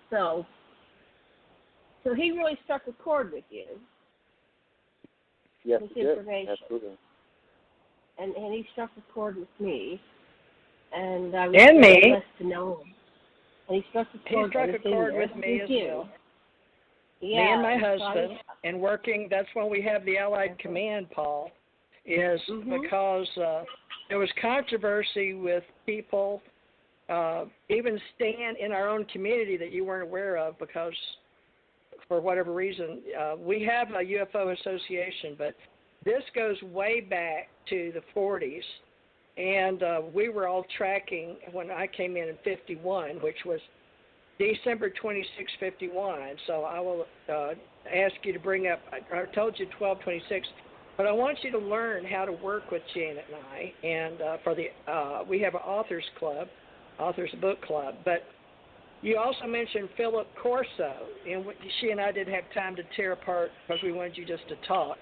So he really struck a chord with you. Yes, with he did. information. Absolutely. And he struck a chord with me, and I was and very me. blessed to know him. And he struck a chord, with me as well. Yeah, me and my husband, and working. That's when we have the Allied Command, Paul, is because there was controversy with people, even staying in our own community that you weren't aware of, because for whatever reason, we have a UFO association, but this goes way back to the 40s, and we were all tracking when I came in 51, which was December 26, 51. So I will ask you to bring up, I told you 1226, but I want you to learn how to work with Janet and I, and we have an authors book club, but you also mentioned Philip Corso, and she and I didn't have time to tear apart because we wanted you just to talk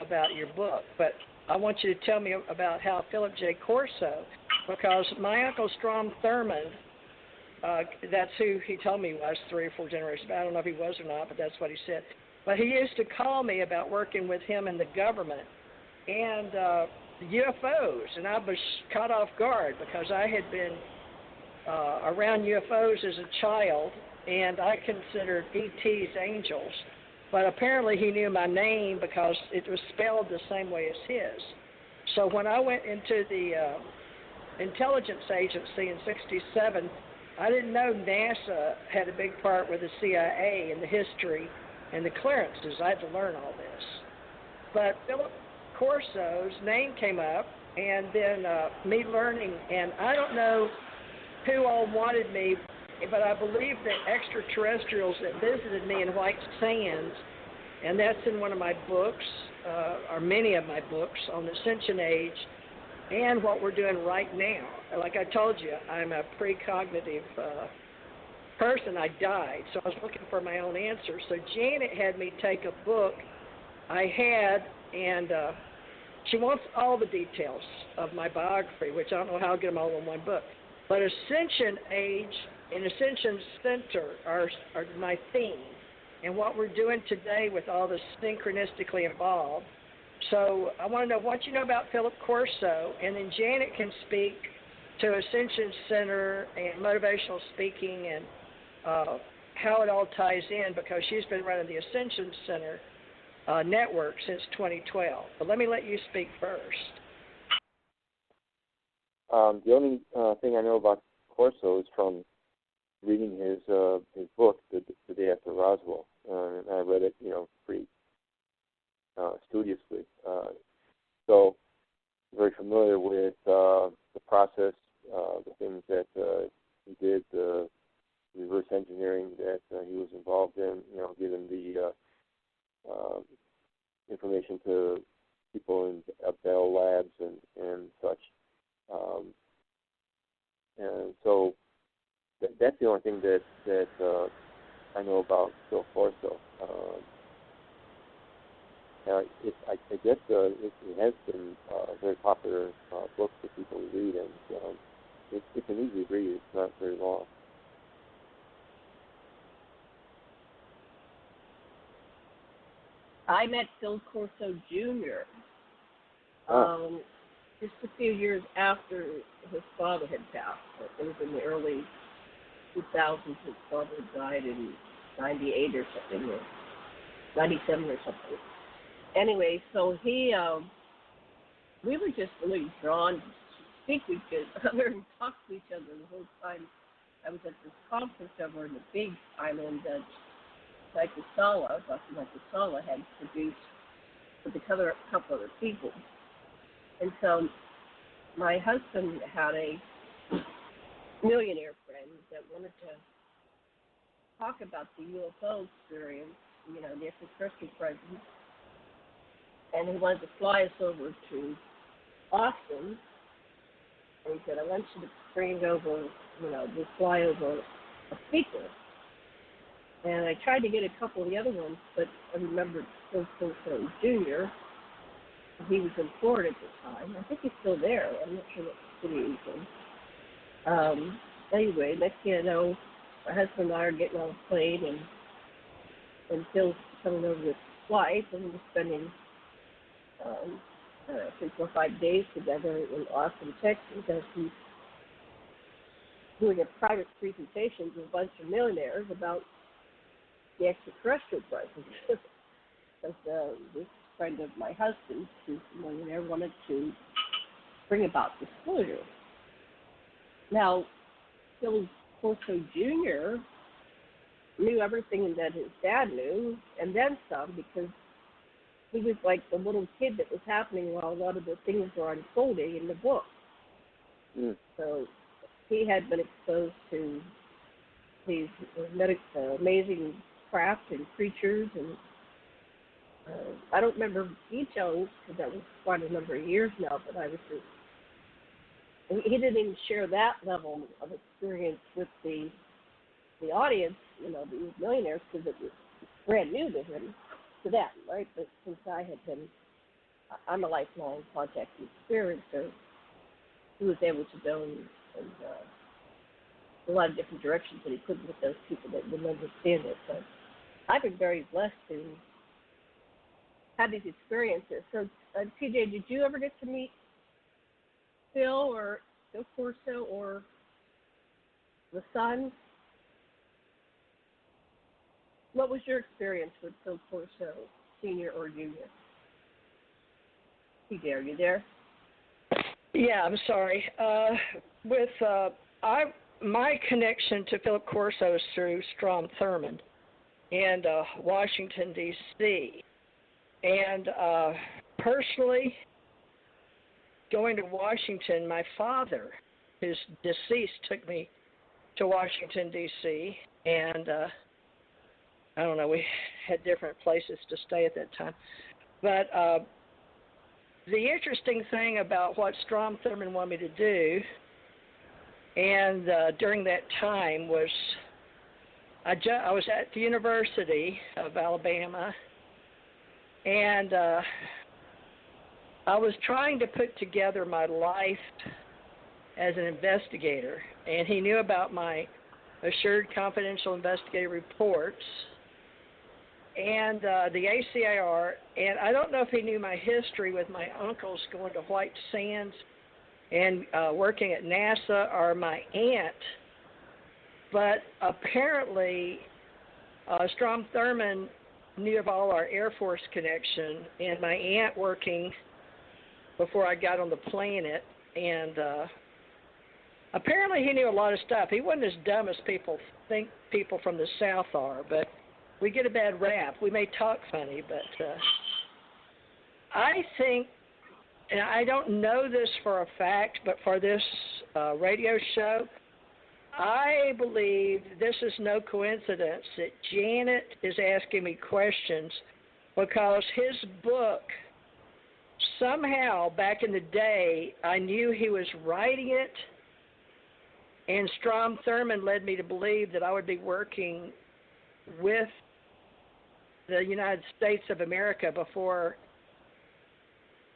about your book. But I want you to tell me about how Philip J. Corso, because my Uncle Strom Thurmond, that's who he told me was 3 or 4 generations. I don't know if he was or not, but that's what he said. But he used to call me about working with him and the government and the UFOs, and I was caught off guard because I had been around UFOs as a child, and I considered ETs angels. But apparently he knew my name because it was spelled the same way as his. So when I went into the intelligence agency in 1967, I didn't know NASA had a big part with the CIA in the history and the clearances. I had to learn all this. But Philip Corso's name came up, and then me learning, and I don't know who all wanted me, but I believe that extraterrestrials that visited me in White Sands, and that's in one of my books, or many of my books on the Ascension Age, and what we're doing right now. Like I told you, I'm a precognitive person. I died, so I was looking for my own answer. So Janet had me take a book I had, and she wants all the details of my biography, which I don't know how I'll get them all in one book. But Ascension Age and Ascension Center are my theme, and what we're doing today with all the synchronistically involved. So I want to know what you know about Philip Corso, and then Janet can speak to Ascension Center and motivational speaking and how it all ties in, because she's been running the Ascension Center network since 2012. But let me let you speak first. The only thing I know about Corso is from reading his book, The Day After Roswell. And I read it, pretty studiously. So very familiar with the process the things that he did, the reverse engineering that he was involved in, giving the information to people in Bell Labs and such. And so that's the only thing that I know about Phil Corso. I guess it has been a very popular book for people to read, and it's an easy read. It's not very long. I met Phil Corso Jr. Just a few years after his father had passed. It was in the early 2000s. His father died in 98 or something, or 97 or something. Anyway, so we were just really drawn to speak with each other and talk to each other the whole time. I was at this conference over in the Big Island that Dr. Sala had produced with a couple other people. And so my husband had a millionaire friend that wanted to talk about the UFO experience, the extraterrestrial presence. And he wanted to fly us over to Austin. And he said, I want you to bring over, we'll fly over a speaker. And I tried to get a couple of the other ones, but I remembered Phil Corso Jr. He was in Florida at the time. I think he's still there. I'm not sure what city he's in. Anyway, next thing I know, my husband and I are getting on a plane, and Phil's coming over with his wife, and we're spending 3, 4, 5 days together in Austin, Texas, as he's doing a private presentation to a bunch of millionaires about the extraterrestrial presence. Because this friend of my husband's, who's a millionaire, wanted to bring about disclosure. Now, Phil Corso Jr. knew everything that his dad knew, and then some, because he was like the little kid that was happening while a lot of the things were unfolding in the book. Mm. So he had been exposed to these amazing craft and creatures, and I don't remember details because that was quite a number of years now, but I was just, he didn't even share that level of experience with the audience, the millionaires, because it was brand new to him, to them, right? But since I'm a lifelong contact experiencer, he was able to go in a lot of different directions that he couldn't with those people that didn't understand it. So I've been very blessed to have these experiences. So, TJ, did you ever get to meet Phil Corso or the son? What was your experience with Phil Corso, Senior or Junior? TJ, are you there? Yeah, I'm sorry. My connection to Philip Corso is through Strom Thurmond in Washington, D.C. And personally, going to Washington, my father, who's deceased, took me to Washington, D.C., and I don't know, we had different places to stay at that time. But the interesting thing about what Strom Thurmond wanted me to do, and during that time, was I was at the University of Alabama, and I was trying to put together my life as an investigator, and he knew about my Assured Confidential Investigative Reports and the ACAR, and I don't know if he knew my history with my uncles going to White Sands and working at NASA, or my aunt, but apparently Strom Thurmond knew of all our Air Force connection, and my aunt working before I got on the planet, and apparently he knew a lot of stuff. He wasn't as dumb as people think people from the South are, but we get a bad rap. We may talk funny, but I think, and I don't know this for a fact, but for this radio show. I believe this is no coincidence that Janet is asking me questions because his book, somehow back in the day, I knew he was writing it, and Strom Thurmond led me to believe that I would be working with the United States of America before.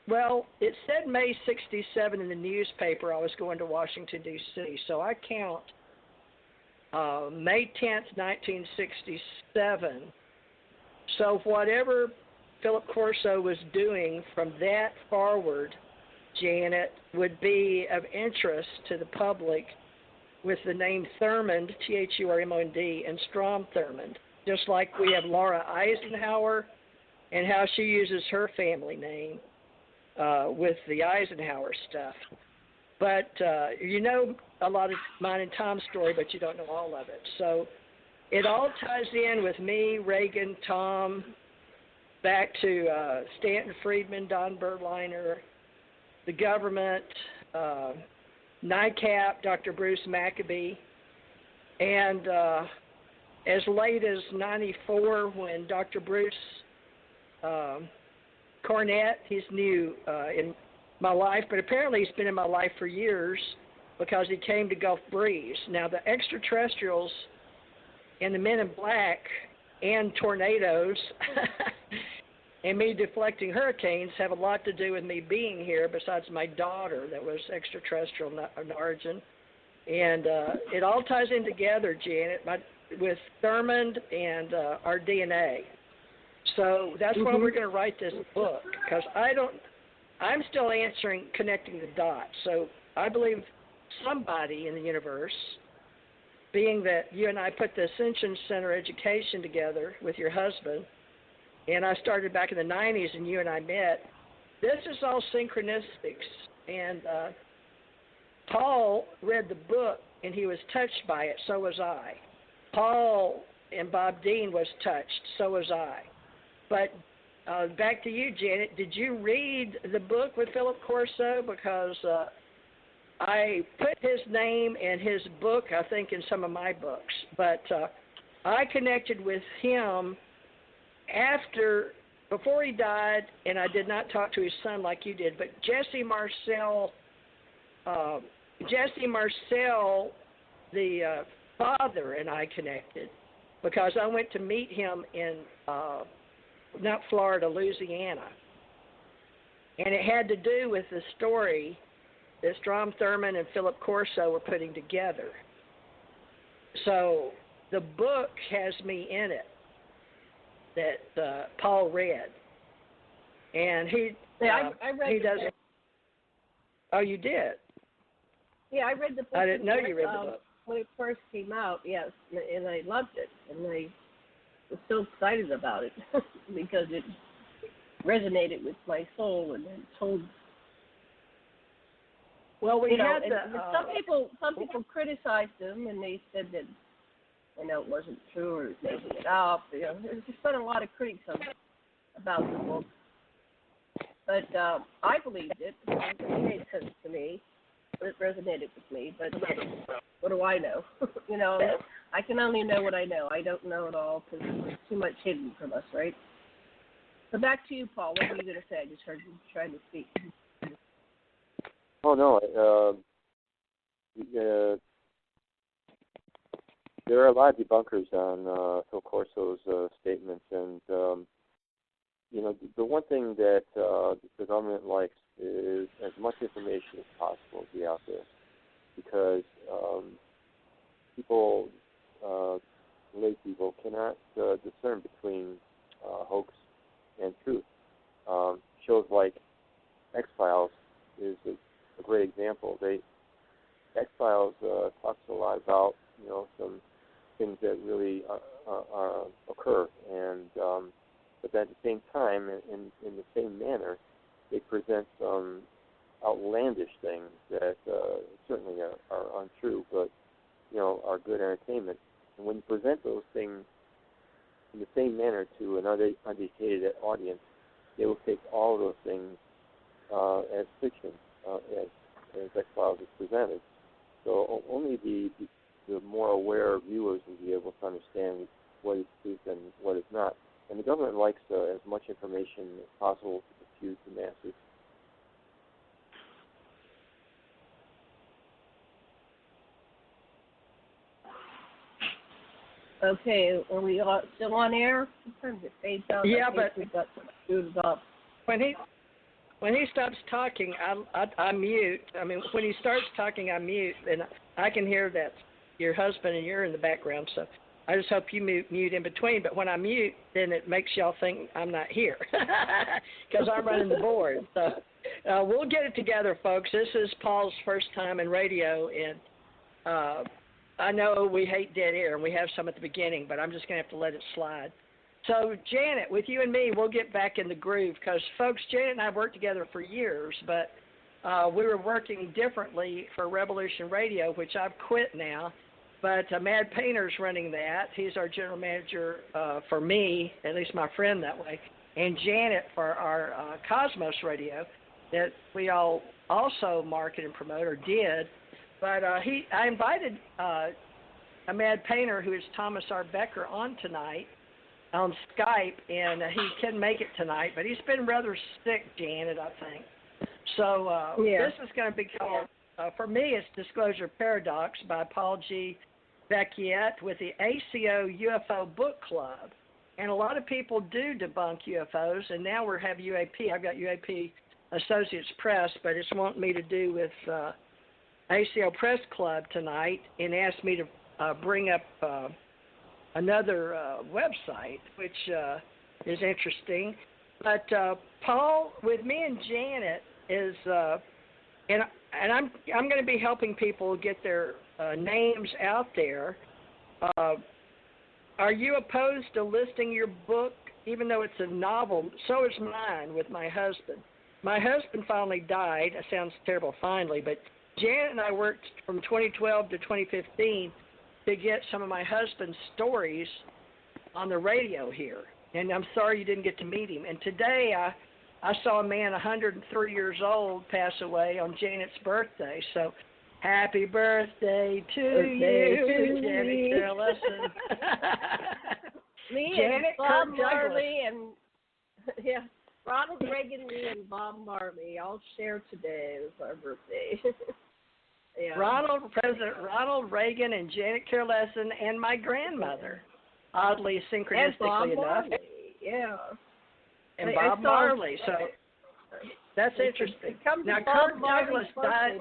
Well, it said May 67 in the newspaper I was going to Washington, D.C., so I count May 10th, 1967. So whatever Philip Corso was doing from that forward, Janet, would be of interest to the public with the name Thurmond, Thurmond, and Strom Thurmond, just like we have Laura Eisenhower and how she uses her family name with the Eisenhower stuff. But you know a lot of mine and Tom's story, but you don't know all of it. So it all ties in with me, Reagan, Tom, back to Stanton Friedman, Don Berliner, the government, NICAP, Dr. Bruce Maccabee, and as late as 94 when Dr. Bruce Cornett, he's new in my life, but apparently he's been in my life for years because he came to Gulf Breeze. Now, the extraterrestrials and the men in black and tornadoes and me deflecting hurricanes have a lot to do with me being here, besides my daughter that was extraterrestrial in origin. And it all ties in together, Janet, with Thurmond and our DNA. So that's why we're going to write this book, because I'm still connecting the dots. So I believe somebody in the universe, being that you and I put the Ascension Center education together with your husband, and I started back in the 90s and you and I met, this is all synchronicities. And Paul read the book and he was touched by it, so was I. Paul and Bob Dean was touched, so was I. But back to you, Janet. Did you read the book with Philip Corso? Because I put his name and his book, I think, in some of my books. But I connected with him before he died, and I did not talk to his son like you did. But Jesse Marcel, the father, and I connected because I went to meet him in not Florida, Louisiana. And it had to do with the story that Strom Thurmond and Philip Corso were putting together. So the book has me in it that Paul read. And I read he doesn't. Book. Oh, you did? Yeah, I read the book. I didn't know you read the book. When it first came out, yes, and I loved it. And I was so excited about it because it resonated with my soul and it told. Well, some people criticized him and they said that it wasn't true or he was making it up. There's just been a lot of critics about the book, but I believed it. It made sense to me. It resonated with me, but what do I know? I can only know what I know. I don't know it all because there's too much hidden from us, right? So back to you, Paul. What were you going to say? I just heard you trying to speak. Oh, no. There are a lot of debunkers on Phil Corso's statements, and, the one thing that the government likes is as much information as possible to be out there, because people, lay people, cannot discern between hoax and truth. Shows like X-Files is a great example. X-Files talks a lot about some things that really occur, and but at the same time, in the same manner, they present some outlandish things that certainly are untrue, but are good entertainment. And when you present those things in the same manner to an uneducated audience, they will take all of those things as fiction, as X-Files is presented. So only the more aware viewers will be able to understand what is truth and what is not. And the government likes as much information as possible to confuse the masses. Okay, are we still on air? Sometimes it fades out. Yeah, but we got screwed up. When he stops talking, I mute. I mean, when he starts talking, I mute, and I can hear that your husband and you're in the background. So I just hope you mute in between. But when I mute, then it makes y'all think I'm not here because I'm running the board. So we'll get it together, folks. This is Paul's first time in radio, and I know we hate dead air, and we have some at the beginning, but I'm just going to have to let it slide. So, Janet, with you and me, we'll get back in the groove because, folks, Janet and I have worked together for years, but we were working differently for Revolution Radio, which I've quit now. But Mad Painter's running that. He's our general manager for me, at least my friend that way, and Janet for our Cosmos Radio that we all also market and promote, or did. But I invited a Mad Painter who is Thomas R. Becker on tonight on Skype, and he can make it tonight, but he's been rather sick, Janet, I think. So This is going to be called, for me, it's Disclosure Paradox by Paul G. Vecchiet with the ACO UFO Book Club. And a lot of people do debunk UFOs, and now we have UAP. I've got UAP Associates Press, but it's wanting me to do with ACO Press Club tonight and asked me to bring up another website, which is interesting. But Paul, with me and Janet, is and I'm going to be helping people get their names out there. Are you opposed to listing your book, even though it's a novel? So is mine with my husband. My husband finally died. It sounds terrible, finally, but Janet and I worked from 2012 to 2015 to get some of my husband's stories on the radio here. And I'm sorry you didn't get to meet him. And today I saw a man 103 years old pass away on Janet's birthday. So happy birthday to you, Janet Carolson. Me Janet and Bob Kirk Marley and Ronald Reagan, me and Bob Marley all share today. It was our birthday. President Ronald Reagan and Janet Carolson and my grandmother, oddly synchronistically enough. Yeah. And Bob Marley. So that's interesting. Now Kirk Douglas died.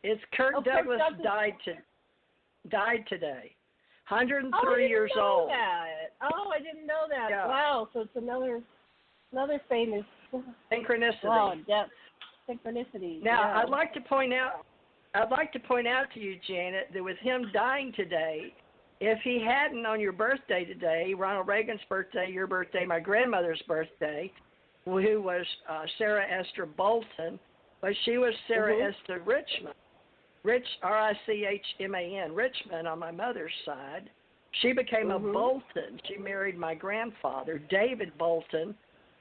It's Kirk Douglas died today. 103 years old. Oh, I didn't know that. Yeah. Wow. So it's another famous synchronicity. Wow, depth. Synchronicity. Now, I'd like to point out to you, Janet, that with him dying today, if he hadn't on your birthday today, Ronald Reagan's birthday, your birthday, my grandmother's birthday, who was Sarah Esther Bolton, but she was Sarah Esther Richmond, Richman, Richmond on my mother's side. She became a Bolton. She married my grandfather, David Bolton,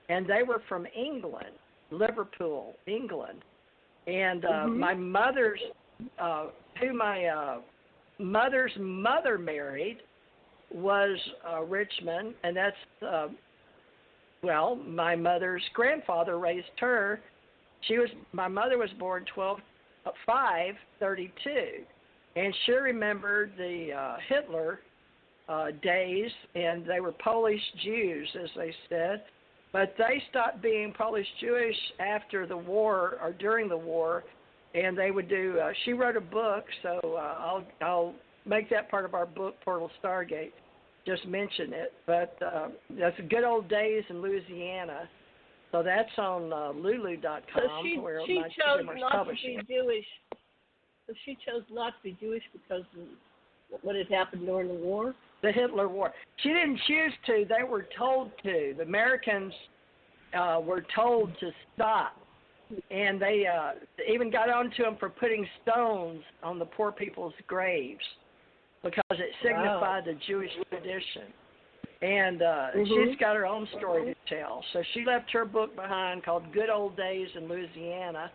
and they were from England. Liverpool, England, and my mother's, who my mother's mother married, was Richmond, and that's my mother's grandfather raised her. My mother was born 12/5/32, and she remembered the Hitler days, and they were Polish Jews, as they said. But they stopped being Polish Jewish after the war or during the war, and they would do. She wrote a book, so I'll make that part of our book, Portal Stargate. Just mention it, but that's Good Old Days in Louisiana. So that's on Lulu.com. So where she my chose tumor's not to publishing. be Jewish. So she chose not to be Jewish because of what had happened during the war. The Hitler War. She didn't choose to. They were told to. The Americans were told to stop. And they even got onto them for putting stones on the poor people's graves because it signified the Jewish tradition. And she's got her own story to tell. So she left her book behind called Good Old Days in Louisiana.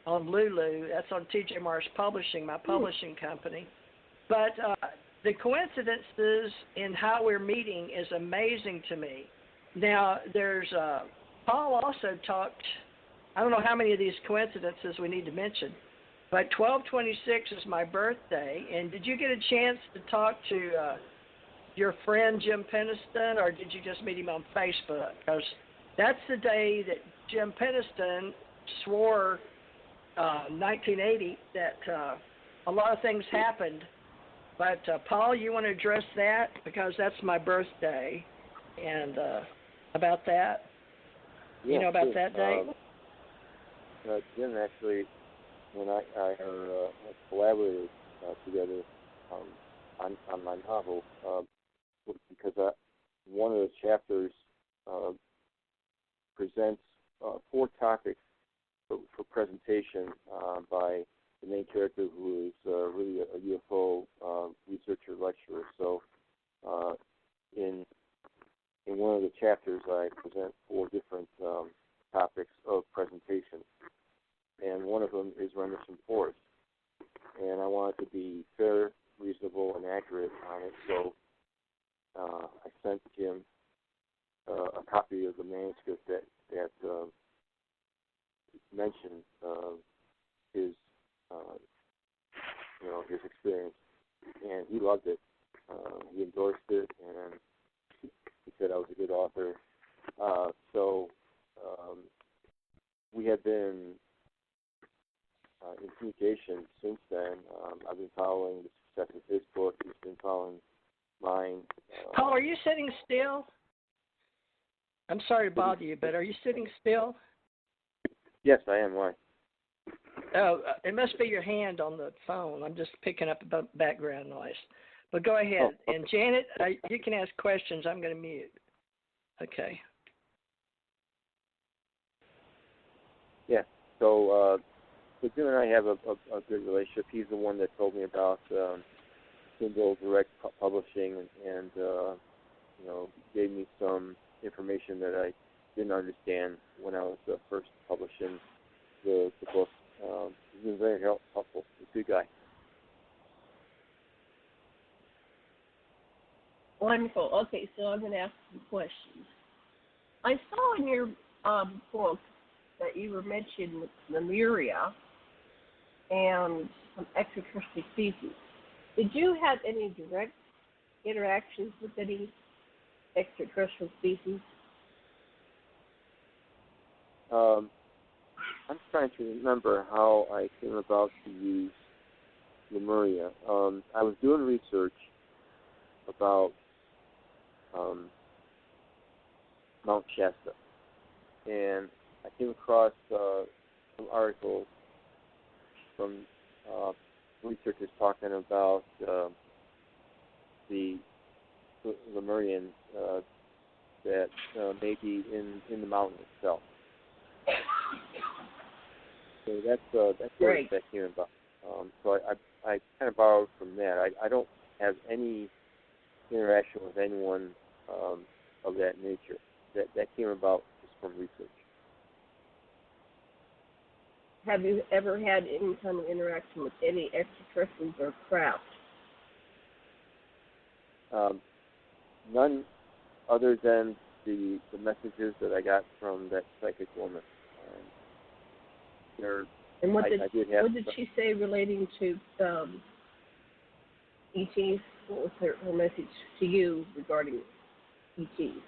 on Lulu. That's on TJ Morris Publishing, my publishing company. But the coincidences in how we're meeting is amazing to me. Now, there's Paul also talked, I don't know how many of these coincidences we need to mention, but 12/26 is my birthday. And did you get a chance to talk to your friend Jim Peniston, or did you just meet him on Facebook? Because that's the day that Jim Peniston swore 1980 that a lot of things happened. But Paul, you want to address that? Because that's my birthday. And about that? Yeah, you know about sure. that day? Jim actually, when I collaborated together on my novel, because one of the chapters presents 4 topics for presentation by the main character, who is really a UFO researcher lecturer. So in one of the chapters, I present 4 different topics of presentation, and one of them is Remerson Forest. And I wanted to be fair, reasonable, and accurate on it, so I sent Jim a copy of the manuscript that mentioned his his experience, and he loved it. He endorsed it, and he said I was a good author. So we have been in communication since then. I've been following the success of his book. He's been following mine. Paul, are you sitting still? I'm sorry to bother you, but are you sitting still? Yes, I am. Why? Oh, it must be your hand on the phone. I'm just picking up background noise. But go ahead. Oh. And Janet, you can ask questions. I'm going to mute. Okay. Yeah. So Jim and I have a good relationship. He's the one that told me about Kindle Direct Publishing, and gave me some information that I didn't understand when I was first publishing the book. He's been very helpful. He's a good guy. Wonderful. Okay, so I'm going to ask some questions. I saw in your book that you were mentioning Lemuria and some extraterrestrial species. Did you have any direct interactions with any extraterrestrial species? I'm trying to remember how I came about to use Lemuria. I was doing research about Mount Shasta, and I came across some articles from researchers talking about the Lemurians that may be in the mountain itself. So that's where that came about. So I kind of borrowed from that. I don't have any interaction with anyone of that nature. That came about just from research. Have you ever had any kind of interaction with any extraterrestrials or craft? None other than the messages that I got from that psychic woman. And what did she say relating to ETs? What was her message to you regarding ETs?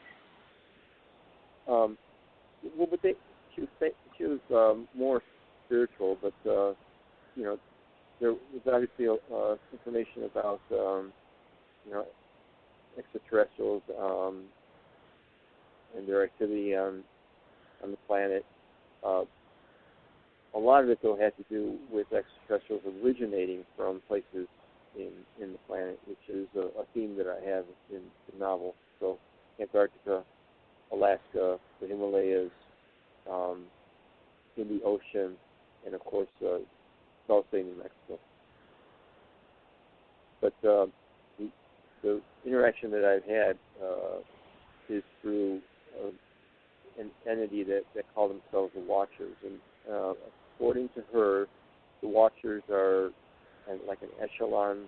She was more spiritual, but there was obviously information about extraterrestrials and their activity on the planet. A lot of it, though, had to do with extraterrestrials originating from places in the planet, which is a theme that I have in the novel. So Antarctica, Alaska, the Himalayas, in the ocean, and of course South Bay, New Mexico. But the interaction that I've had is through an entity that call themselves the Watchers, and according to her, the Watchers are like an echelon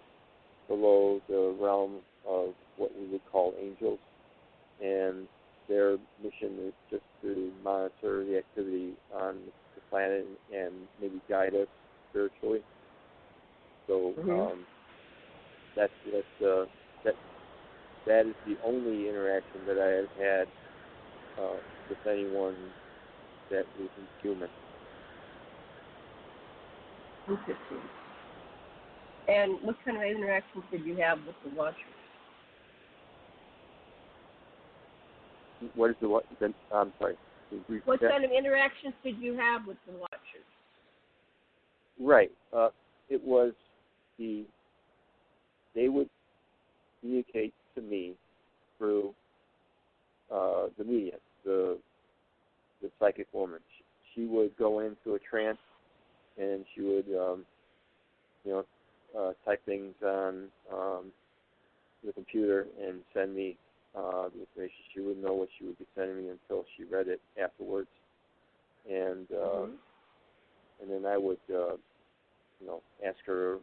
below the realm of what we would call angels, and their mission is just to monitor the activity on the planet and maybe guide us spiritually. So that is the only interaction that I have had with anyone that isn't human. Interesting. And what kind of interactions did you have with the Watchers? What is the what? I'm sorry. What kind of interactions did you have with the Watchers? Right. It was they would communicate to me through the medium, the psychic woman. She would go into a trance, and she would type things on the computer and send me the information. She wouldn't know what she would be sending me until she read it afterwards, and then I would ask her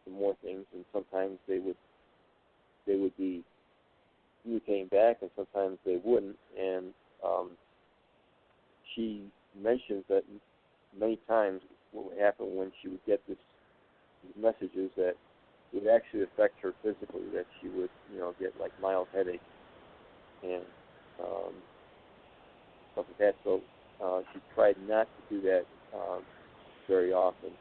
some more things, and sometimes they would be communicating back, and sometimes they wouldn't. And she mentions that many times what would happen when she would get these messages, that it would actually affect her physically, that she would get like mild headaches and stuff like that. So she tried not to do that very often.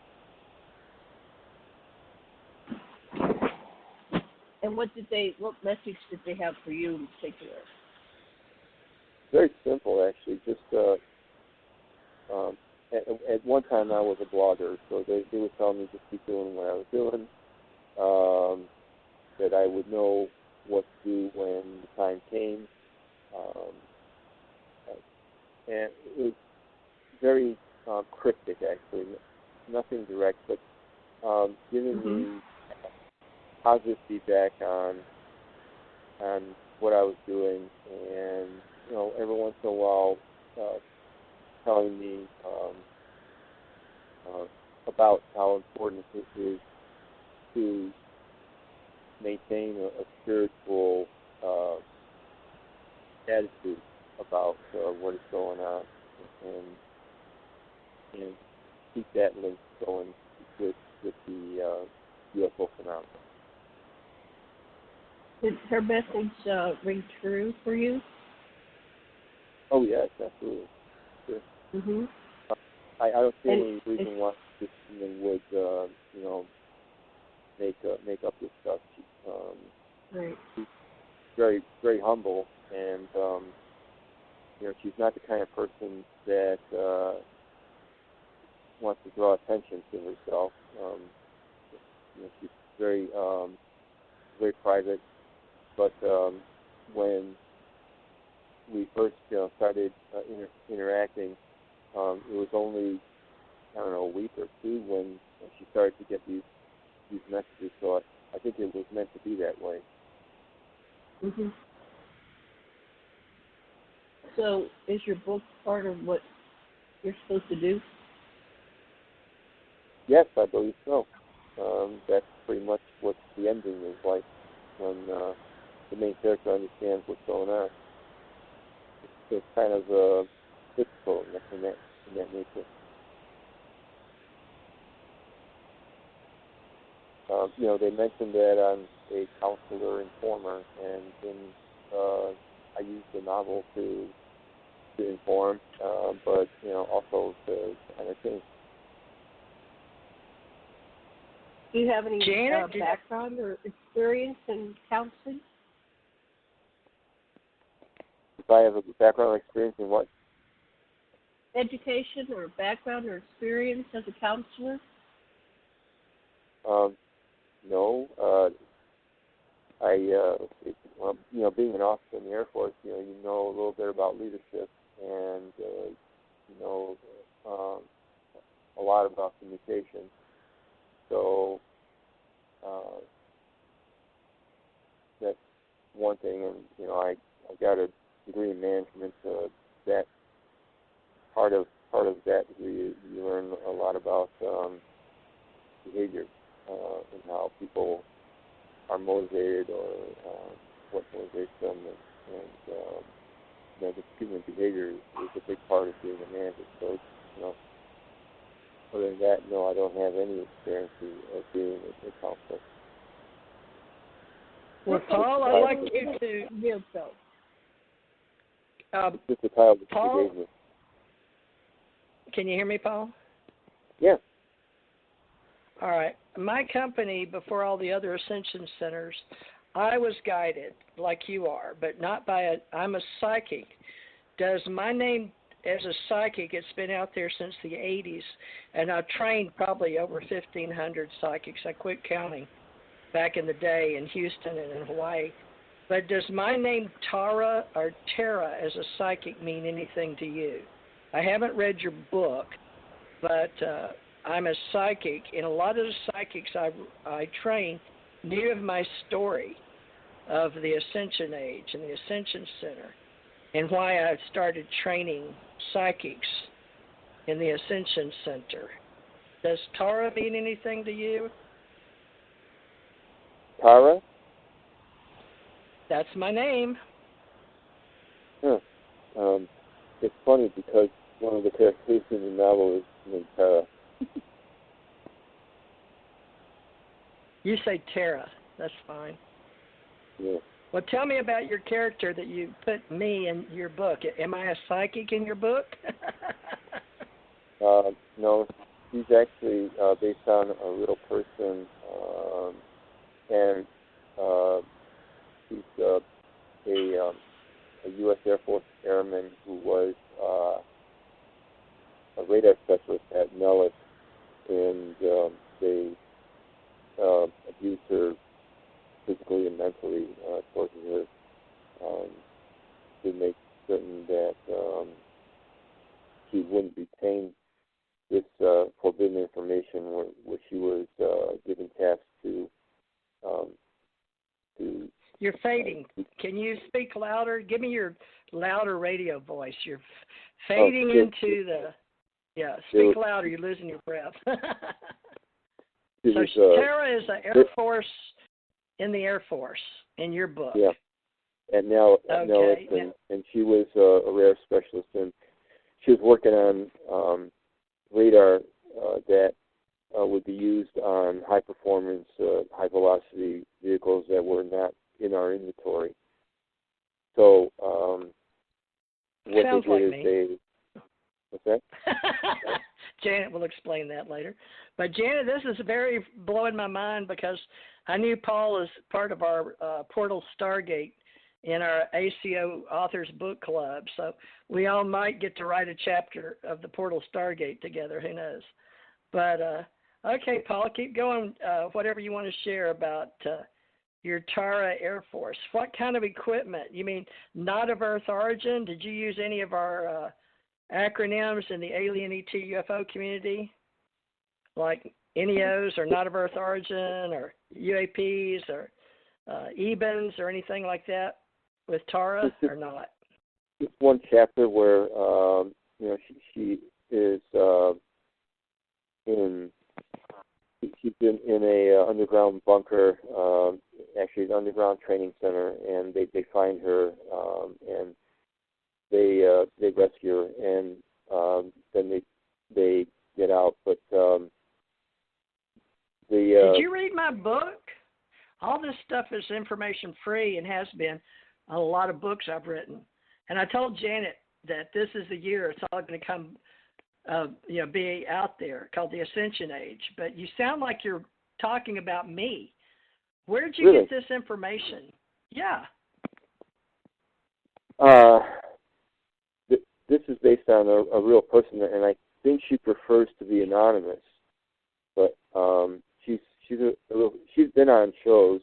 And what message did they have for you in particular? Very simple, actually. Just at one time I was a blogger, so they would tell me to keep doing what I was doing, that I would know what to do when the time came. And it was very cryptic, actually. Nothing direct, but giving me positive feedback on what I was doing, and every once in a while telling me about how important it is to maintain a spiritual attitude about what is going on, and keep that link going with the UFO phenomenon. Did her message ring true for you? Oh yes, absolutely. Sure. Mm-hmm. I don't see any reason why this woman would make up this stuff. Right. She's very, very humble, and she's not the kind of person that wants to draw attention to herself. She's very, very private. But when we first started interacting, it was only a week or two when she started to get these messages. So I think it was meant to be that way. Mhm. So is your book part of what you're supposed to do? Yes, I believe so. That's pretty much what the ending is like when the main character understands what's going on. It's kind of difficult in that nature. They mentioned that I'm a counselor informer, and then I use the novel to inform, but also to entertain. Do you have any background or experience in counseling? If I have a background or experience in what? Education or background or experience as a counselor? No. Being an officer in the Air Force, you know a little bit about leadership, and you know a lot about communication. So that's one thing, and I got a degree in management. That part of part of that degree, you learn a lot about behavior and how people are motivated or what motivates them, and the human behavior is a big part of being a manager. So, other than that, no, I don't have any experience of being a counselor. Well, Paul, I'd like you to. Real so. Just the title that Paul, you gave me. Can you hear me, Paul? Yeah. All right. My company, before all the other Ascension Centers, I was guided like you are, but not by I'm a psychic. Does my name as a psychic, it's been out there since the 80s, and I've trained probably over 1,500 psychics. I quit counting back in the day in Houston and in Hawaii. But does my name Tara or Tara as a psychic mean anything to you? I haven't read your book, but I'm a psychic, and a lot of the psychics I train knew of my story of the Ascension Age and the Ascension Center, and why I started training psychics in the Ascension Center. Does Tara mean anything to you? Tara? That's my name. Huh. It's funny because one of the characters in the novel is named Tara. You say Tara. That's fine. Yeah. Well, tell me about your character that you put me in your book. Am I a psychic in your book? No, she's actually based on a real person, and she's a U.S. Air Force airman who was a radar specialist at Nellis, and they abused her physically and mentally, tortured her to make certain that she wouldn't retain this forbidden information, where she was given tasks to. You're fading. Can you speak louder? Give me your louder radio voice. You're fading into the. Yeah, speak louder. You're losing your breath. So Tara is an Air Force in the Air Force in your book. Yeah, and now Okay. and she was a radar specialist, and she was working on radar that would be used on high performance, high velocity vehicles that were not in our inventory. So what Sounds they did like is me. what's that? Janet will explain that later. But Janet, this is very blowing my mind because I knew Paul as part of our Portal Stargate in our ACO Authors Book Club. So we all might get to write a chapter of the Portal Stargate together. Who knows? But, okay, Paul, keep going. Whatever you want to share about your Tara Air Force. What kind of equipment? You mean not of Earth origin? Did you use any of our acronyms in the alien ET UFO community? Like NEOs or not of Earth origin or UAPs or EBINs or anything like that with Tara or not? Just one chapter where she is she's in a underground bunker, actually an underground training center, and they find her and they rescue her, and then they get out, but Did you read my book? All this stuff is information free and has been on a lot of books I've written. And I told Janet that this is the year it's all going to come, be out there, called the Ascension Age. But you sound like you're talking about me. Where did you get this information? Yeah. This is based on a real person, and I think she prefers to be anonymous. But she's been on shows,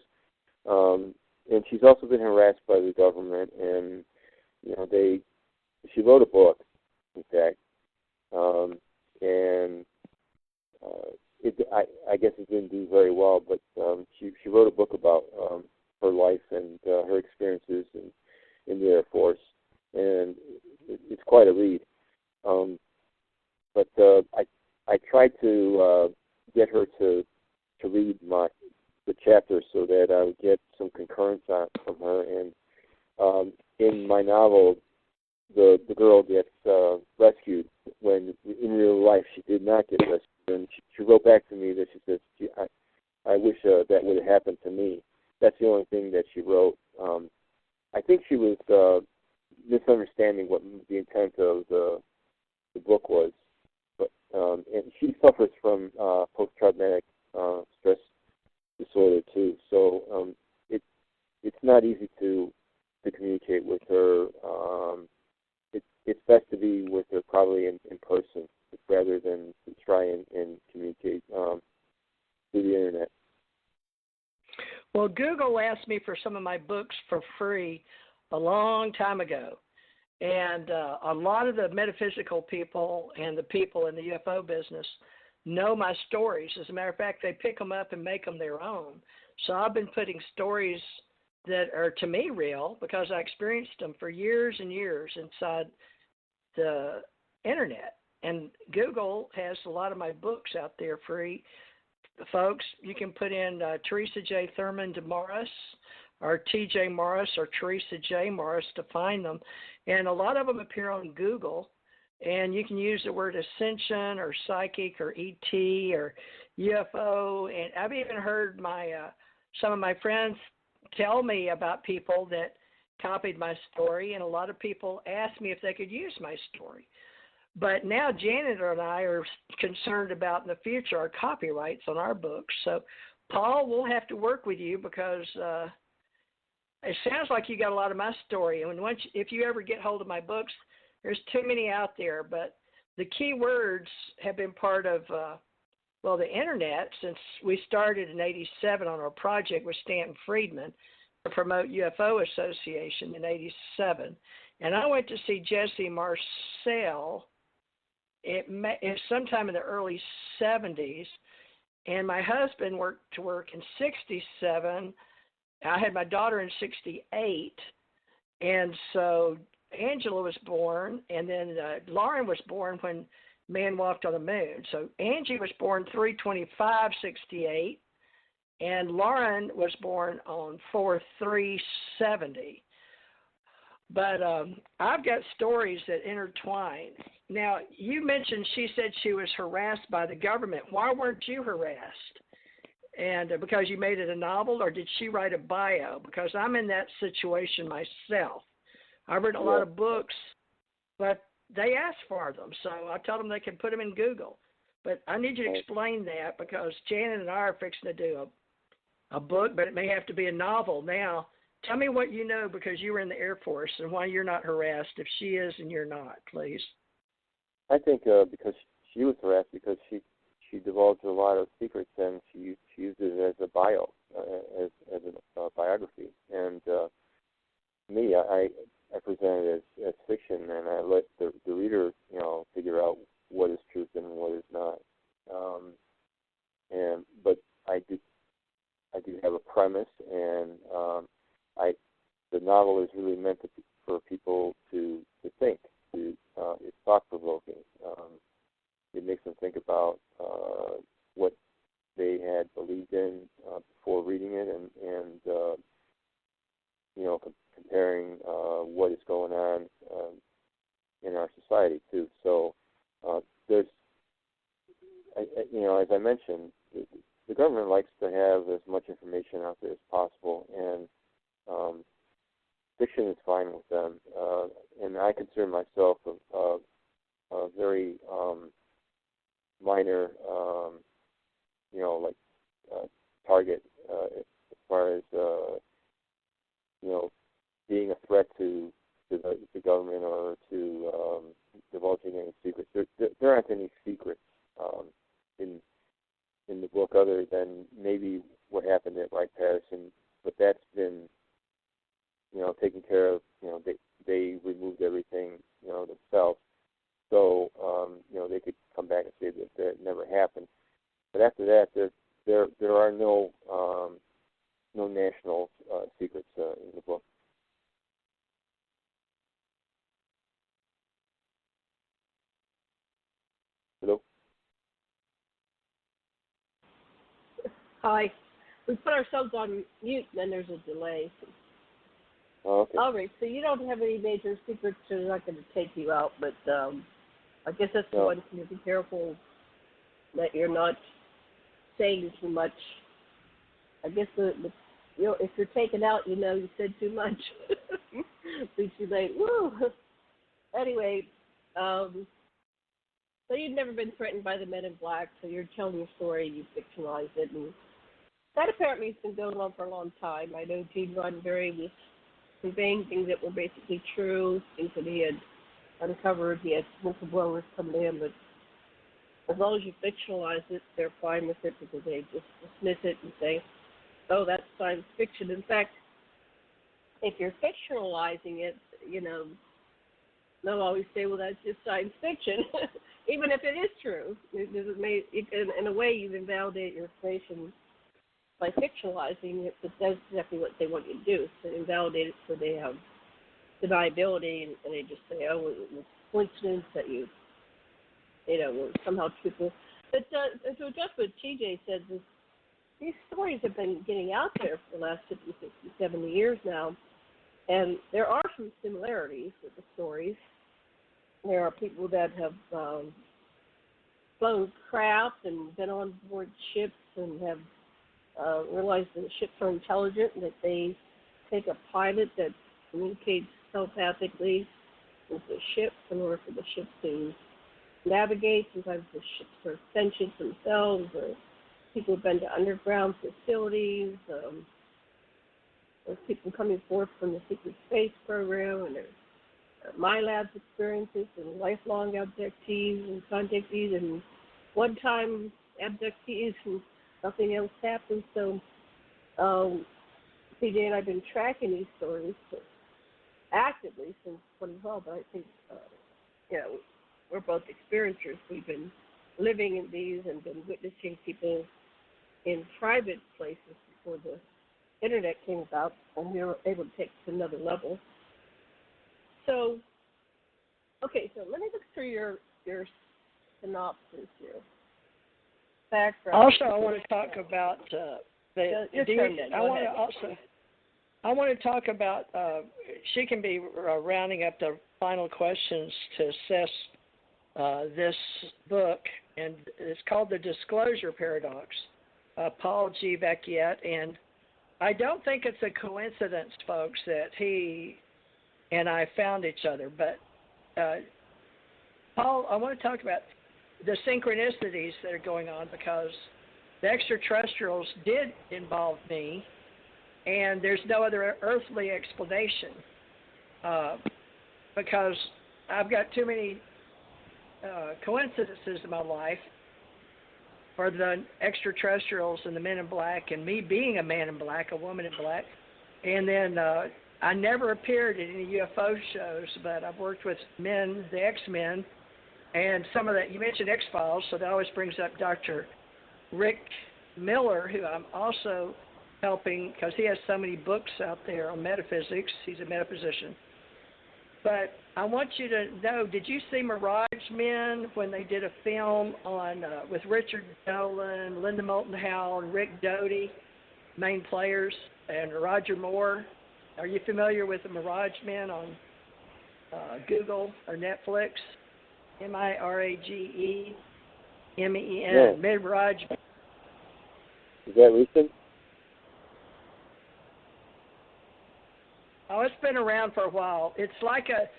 and she's also been harassed by the government. And she wrote a book, in fact, and I guess it didn't do very well. But she wrote a book about her life and her experiences in the Air Force, and it's quite a read. but I tried to get her to read the chapter so that I would get some concurrence from her. And in my novel, the girl gets rescued when in real life she did not get rescued. And she wrote back to me that she says, I wish that would have happened to me. That's the only thing that she wrote. I think she was misunderstanding what the intent of the book was. But and she suffers from post-traumatic stress disorder too. So it's not easy to communicate with her. It's best to be with her probably in person rather than to try and communicate through the internet. Well, Google asked me for some of my books for free a long time ago. And a lot of the metaphysical people and the people in the UFO business know my stories. As a matter of fact, they pick them up and make them their own. So I've been putting stories that are, to me, real because I experienced them for years and years inside the internet. And Google has a lot of my books out there free. Folks, you can put in Teresa J. Thurman DeMorris or T.J. Morris or Teresa J. Morris to find them. And a lot of them appear on Google. And you can use the word ascension or psychic or ET or UFO. And I've even heard some of my friends tell me about people that copied my story. And a lot of people asked me if they could use my story. But now Janet and I are concerned about in the future our copyrights on our books. So, Paul, we'll have to work with you because it sounds like you got a lot of my story. And if you ever get hold of my books, there's too many out there. But the key words have been part of, the internet since we started in 87 on our project with Stanton Friedman to promote UFO Association in 87. And I went to see Jesse Marcel. It's sometime in the early 70s, and my husband went to work in 67. I had my daughter in 68, and so Angela was born, and then Lauren was born when man walked on the moon. So Angie was born 3/25/68, and Lauren was born on 4/3/70. But I've got stories that intertwine. Now, you mentioned she said she was harassed by the government. Why weren't you harassed? And because you made it a novel, or did she write a bio? Because I'm in that situation myself. I've read a lot of books, but they ask for them. So I tell them they can put them in Google. But I need you to explain that because Janet and I are fixing to do a book, but it may have to be a novel. Now, tell me what you know because you were in the Air Force and why you're not harassed if she is and you're not, please. I think because she was harassed because she divulged a lot of secrets and she used it as a bio, as a biography. And me, I present it as fiction, and I let the reader, figure out what is truth and what is not. But I do have a premise, and the novel is really meant for people to think. It's thought-provoking. It makes them think about what they had believed in before reading it, and comparing what is going on in our society too. So there's, as I mentioned, the government likes to have as much information out there as possible, and fiction is fine with them. And I consider myself a very minor, target as far as being a threat to the government or to divulging any secrets. There aren't any secrets in the book other than maybe what happened at Wright-Patterson, but that's been taken care of. They removed everything themselves, so they could come back and say that it never happened. But after that, there are no national secrets in the book. Hi. We put ourselves on mute, and then there's a delay. Oh, okay. All right, so you don't have any major secrets, so they're not going to take you out, but I guess that's the one thing to be careful that you're not saying too much. I guess if you're taken out, you said too much. Be too late. Woo! Anyway, so you've never been threatened by the Men in Black, so you're telling your story, you fictionalize it, and that apparently has been going on for a long time. I know Gene Roddenberry was conveying things that were basically true, things that he had uncovered. He had whistleblowers come in, but as long as you fictionalize it, they're fine with it because they just dismiss it and say, oh, that's science fiction. In fact, if you're fictionalizing it, they'll always say, well, that's just science fiction, even if it is true. In a way, you invalidate your information by fictionalizing it, but that's exactly what they want you to do, so invalidate it so they have deniability, and they just say, oh, it was coincidence that were somehow truthful. But to adjust what TJ said, these stories have been getting out there for the last 50, 60, 70 years now, and there are some similarities with the stories. There are people that have flown craft and been on board ships and have realized that ships are intelligent and that they take a pilot that communicates telepathically with the ship in order for the ship to navigate. Sometimes the ships are sentient themselves, or people have been to underground facilities. There's people coming forth from the secret space program, and there's my lab's experiences and lifelong abductees and contactees and one-time abductees and nothing else happened. So CJ and I have been tracking these stories actively since 2012, but I think, we're both experiencers. We've been living in these and been witnessing people in private places before the Internet came about, and we were able to take it to another level. So, okay, so let me look through your synopsis here. Background. Also, I want to talk about I want to talk about. She can be rounding up the final questions to assess this book, and it's called The Disclosure Paradox. Paul G. Vecchiet, and I don't think it's a coincidence, folks, that he and I found each other. But, Paul, I want to talk about the synchronicities that are going on, because the extraterrestrials did involve me, and there's no other earthly explanation, because I've got too many coincidences in my life for the extraterrestrials and the Men in Black, and me being a man in black, a woman in black. And then I never appeared in any UFO shows, but I've worked with men, the X-Men, and some of that. You mentioned X-Files, so that always brings up Dr. Rick Miller, who I'm also helping because he has so many books out there on metaphysics. He's a metaphysician. But I want you to know, did you see Mirage Men when they did a film on with Richard Dolan, Linda Moulton Howe, and Rick Doty, main players, and Roger Moore? Are you familiar with the Mirage Men on Google or Netflix? Miragemen, Yeah. Mirage. Is that recent? Oh, it's been around for a while. It's like a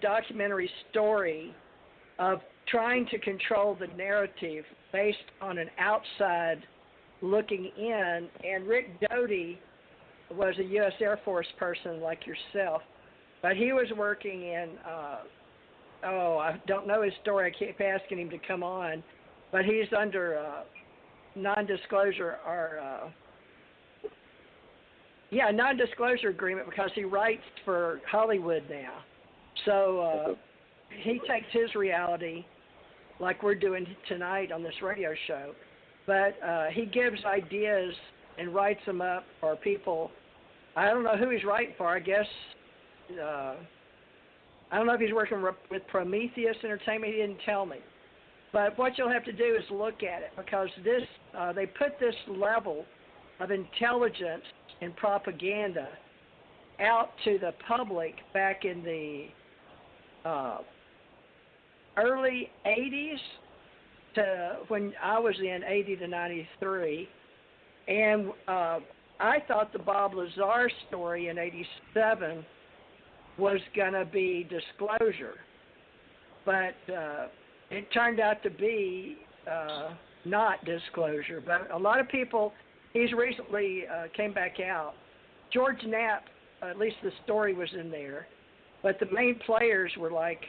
documentary story of trying to control the narrative based on an outside looking in. And Rick Doty was a U.S. Air Force person like yourself, but he was working in, I don't know his story. I keep asking him to come on, but he's under non-disclosure or non-disclosure agreement because he writes for Hollywood now. So he takes his reality like we're doing tonight on this radio show, but he gives ideas and writes them up for people. I don't know who he's writing for. I guess, I don't know if he's working with Prometheus Entertainment. He didn't tell me. But what you'll have to do is look at it, because this they put this level of intelligence and propaganda out to the public back in the early 80s to when I was in 80 to 93. And I thought the Bob Lazar story in 87 was going to be disclosure. But it turned out to be not disclosure. But a lot of people, he's recently came back out. George Knapp, at least the story was in there. But the main players were like,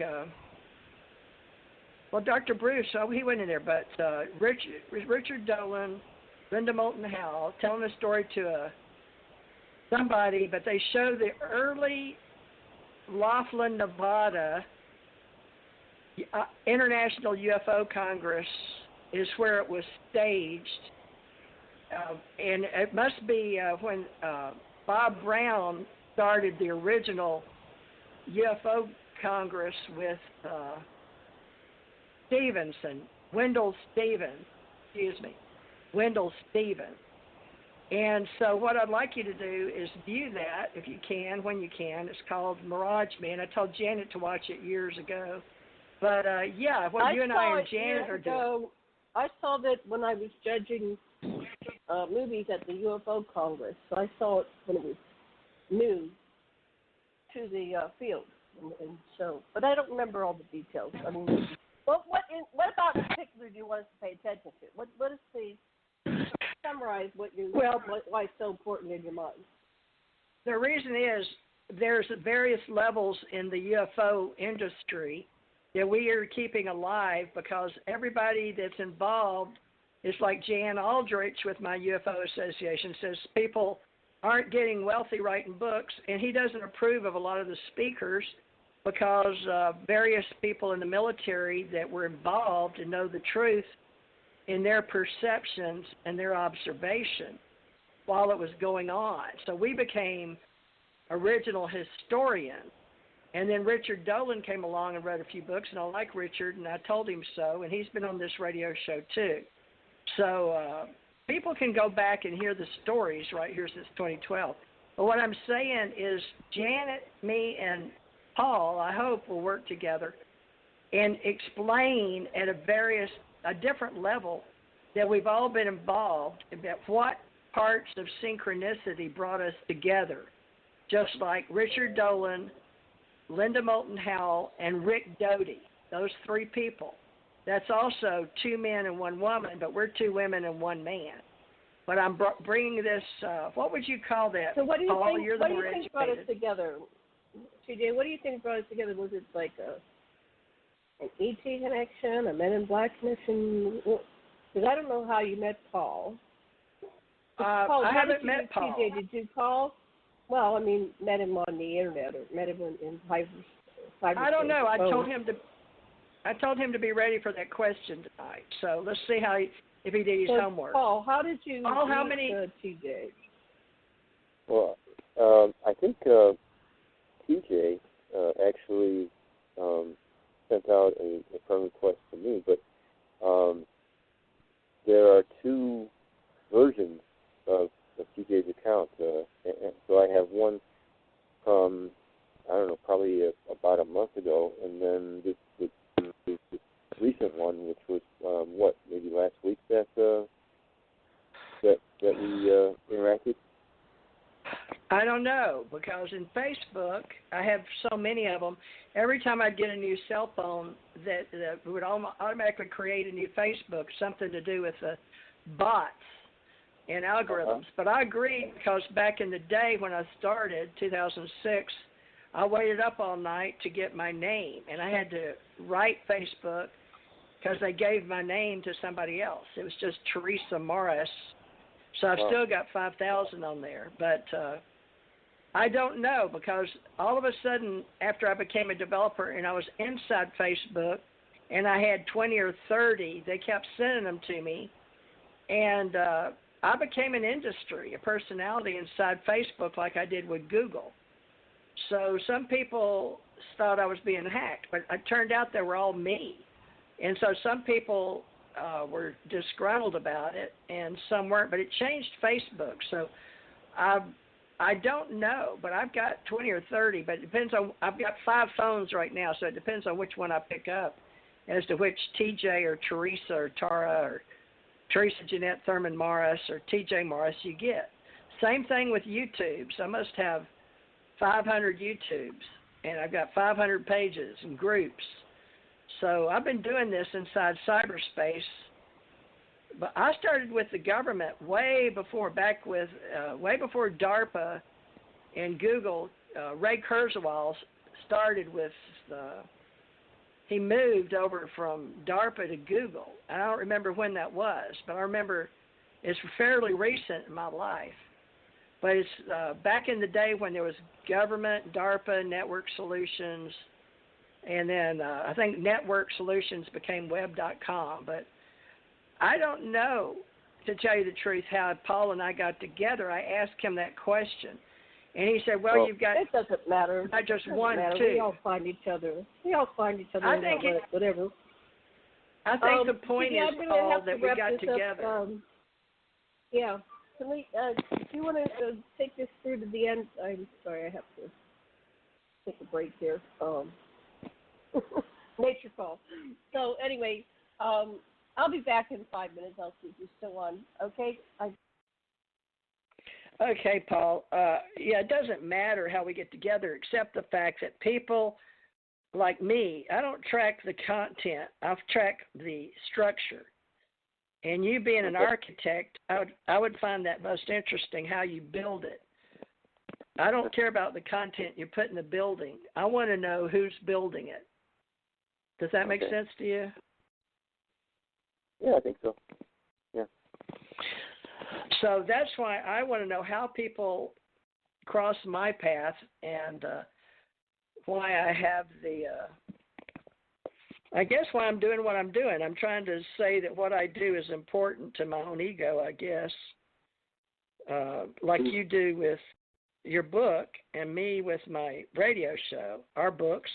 Dr. Bruce, he went in there. But Richard Dolan, Linda Moulton Howe, telling a story to somebody, but they show the early Laughlin, Nevada International UFO Congress is where it was staged, and it must be when Bob Brown started the original UFO Congress with Wendell Stevens. And so what I'd like you to do is view that, if you can, when you can. It's called Mirage Man. I told Janet to watch it years ago. But, what you and I and Janet are doing. I saw that when I was judging movies at the UFO Congress. So I saw it when it was new to the field. And so, but I don't remember all the details. I mean, what about in particular do you want us to pay attention to? What is the... Summarize why it's so important in your mind. The reason is there's various levels in the UFO industry that we are keeping alive, because everybody that's involved is like Jan Aldrich with my UFO Association says people aren't getting wealthy writing books, and he doesn't approve of a lot of the speakers because various people in the military that were involved and know the truth in their perceptions and their observation while it was going on. So we became original historians. And then Richard Dolan came along and read a few books, and I like Richard, and I told him so, and he's been on this radio show too. So people can go back and hear the stories right here since 2012. But what I'm saying is Janet, me, and Paul, I hope, will work together and explain at a different level that we've all been involved, about what parts of synchronicity brought us together, just like Richard Dolan, Linda Moulton Howe, and Rick Doty, those three people. That's also two men and one woman, but we're two women and one man. But I'm bringing this, what would you call that? So what do you Paul, think, you're the more educated. Brought us together? TJ, what do you think brought us together? Was it like an ET connection, a Men in Black connection? Because I don't know how you met Paul. Paul, I haven't met Paul. TJ, did you call? Well, I mean, met him on the internet or met him in cyberspace. I don't know. I told him to be ready for that question tonight. So let's see if he did his homework. Paul, how did you meet TJ? Well, I think TJ actually sent out a friend request to me, but there are two versions of TJ's account. And so I have one from, I don't know, probably about a month ago, and then this recent one, which was, maybe last week that we interacted? I don't know, because in Facebook, I have so many of them. Every time I'd get a new cell phone, that would automatically create a new Facebook, something to do with the bots and algorithms. But I agreed, because back in the day when I started, 2006, I waited up all night to get my name, and I had to write Facebook because they gave my name to somebody else. It was just Teresa Morris. So I've still got 5,000 on there, but I don't know, because all of a sudden, after I became a developer and I was inside Facebook and I had 20 or 30, they kept sending them to me, and I became an industry, a personality inside Facebook like I did with Google. So some people thought I was being hacked, but it turned out they were all me. And so some people were disgruntled about it, and some weren't. But it changed Facebook. So I don't know, but I've got 20 or 30. But it depends on. I've got 5 phones right now, so it depends on which one I pick up, as to which TJ or Teresa or Tara or Teresa Jeanette Thurman Morris or TJ Morris you get. Same thing with YouTubes. I must have 500 YouTubes, and I've got 500 pages and groups. So I've been doing this inside cyberspace, but I started with the government way before DARPA and Google. Ray Kurzweil started with he moved over from DARPA to Google. I don't remember when that was, but I remember it's fairly recent in my life. But it's back in the day when there was government, DARPA, Network Solutions, and then I think Network Solutions became web.com. But I don't know, to tell you the truth, how Paul and I got together. I asked him that question. And he said, well, you've got... It doesn't matter. Not just it one, matter. two. We all find each other. I think whatever. I think the point is, Paul, that we got together. Yeah. Can we, if you want to take this through to the end, I'm sorry, I have to take a break here. Nature call. So anyway, I'll be back in 5 minutes. I'll see if you're still on. Okay? Okay, Paul. Yeah, it doesn't matter how we get together, except the fact that people like me, I don't track the content. I track the structure. And you being an architect, I would find that most interesting, how you build it. I don't care about the content you put in the building. I want to know who's building it. Does that make sense to you? Yeah, I think so. Yeah. So that's why I want to know how people cross my path, and why I have I guess why I'm doing what I'm doing. I'm trying to say that what I do is important to my own ego, I guess, like you do with your book and me with my radio show, our books,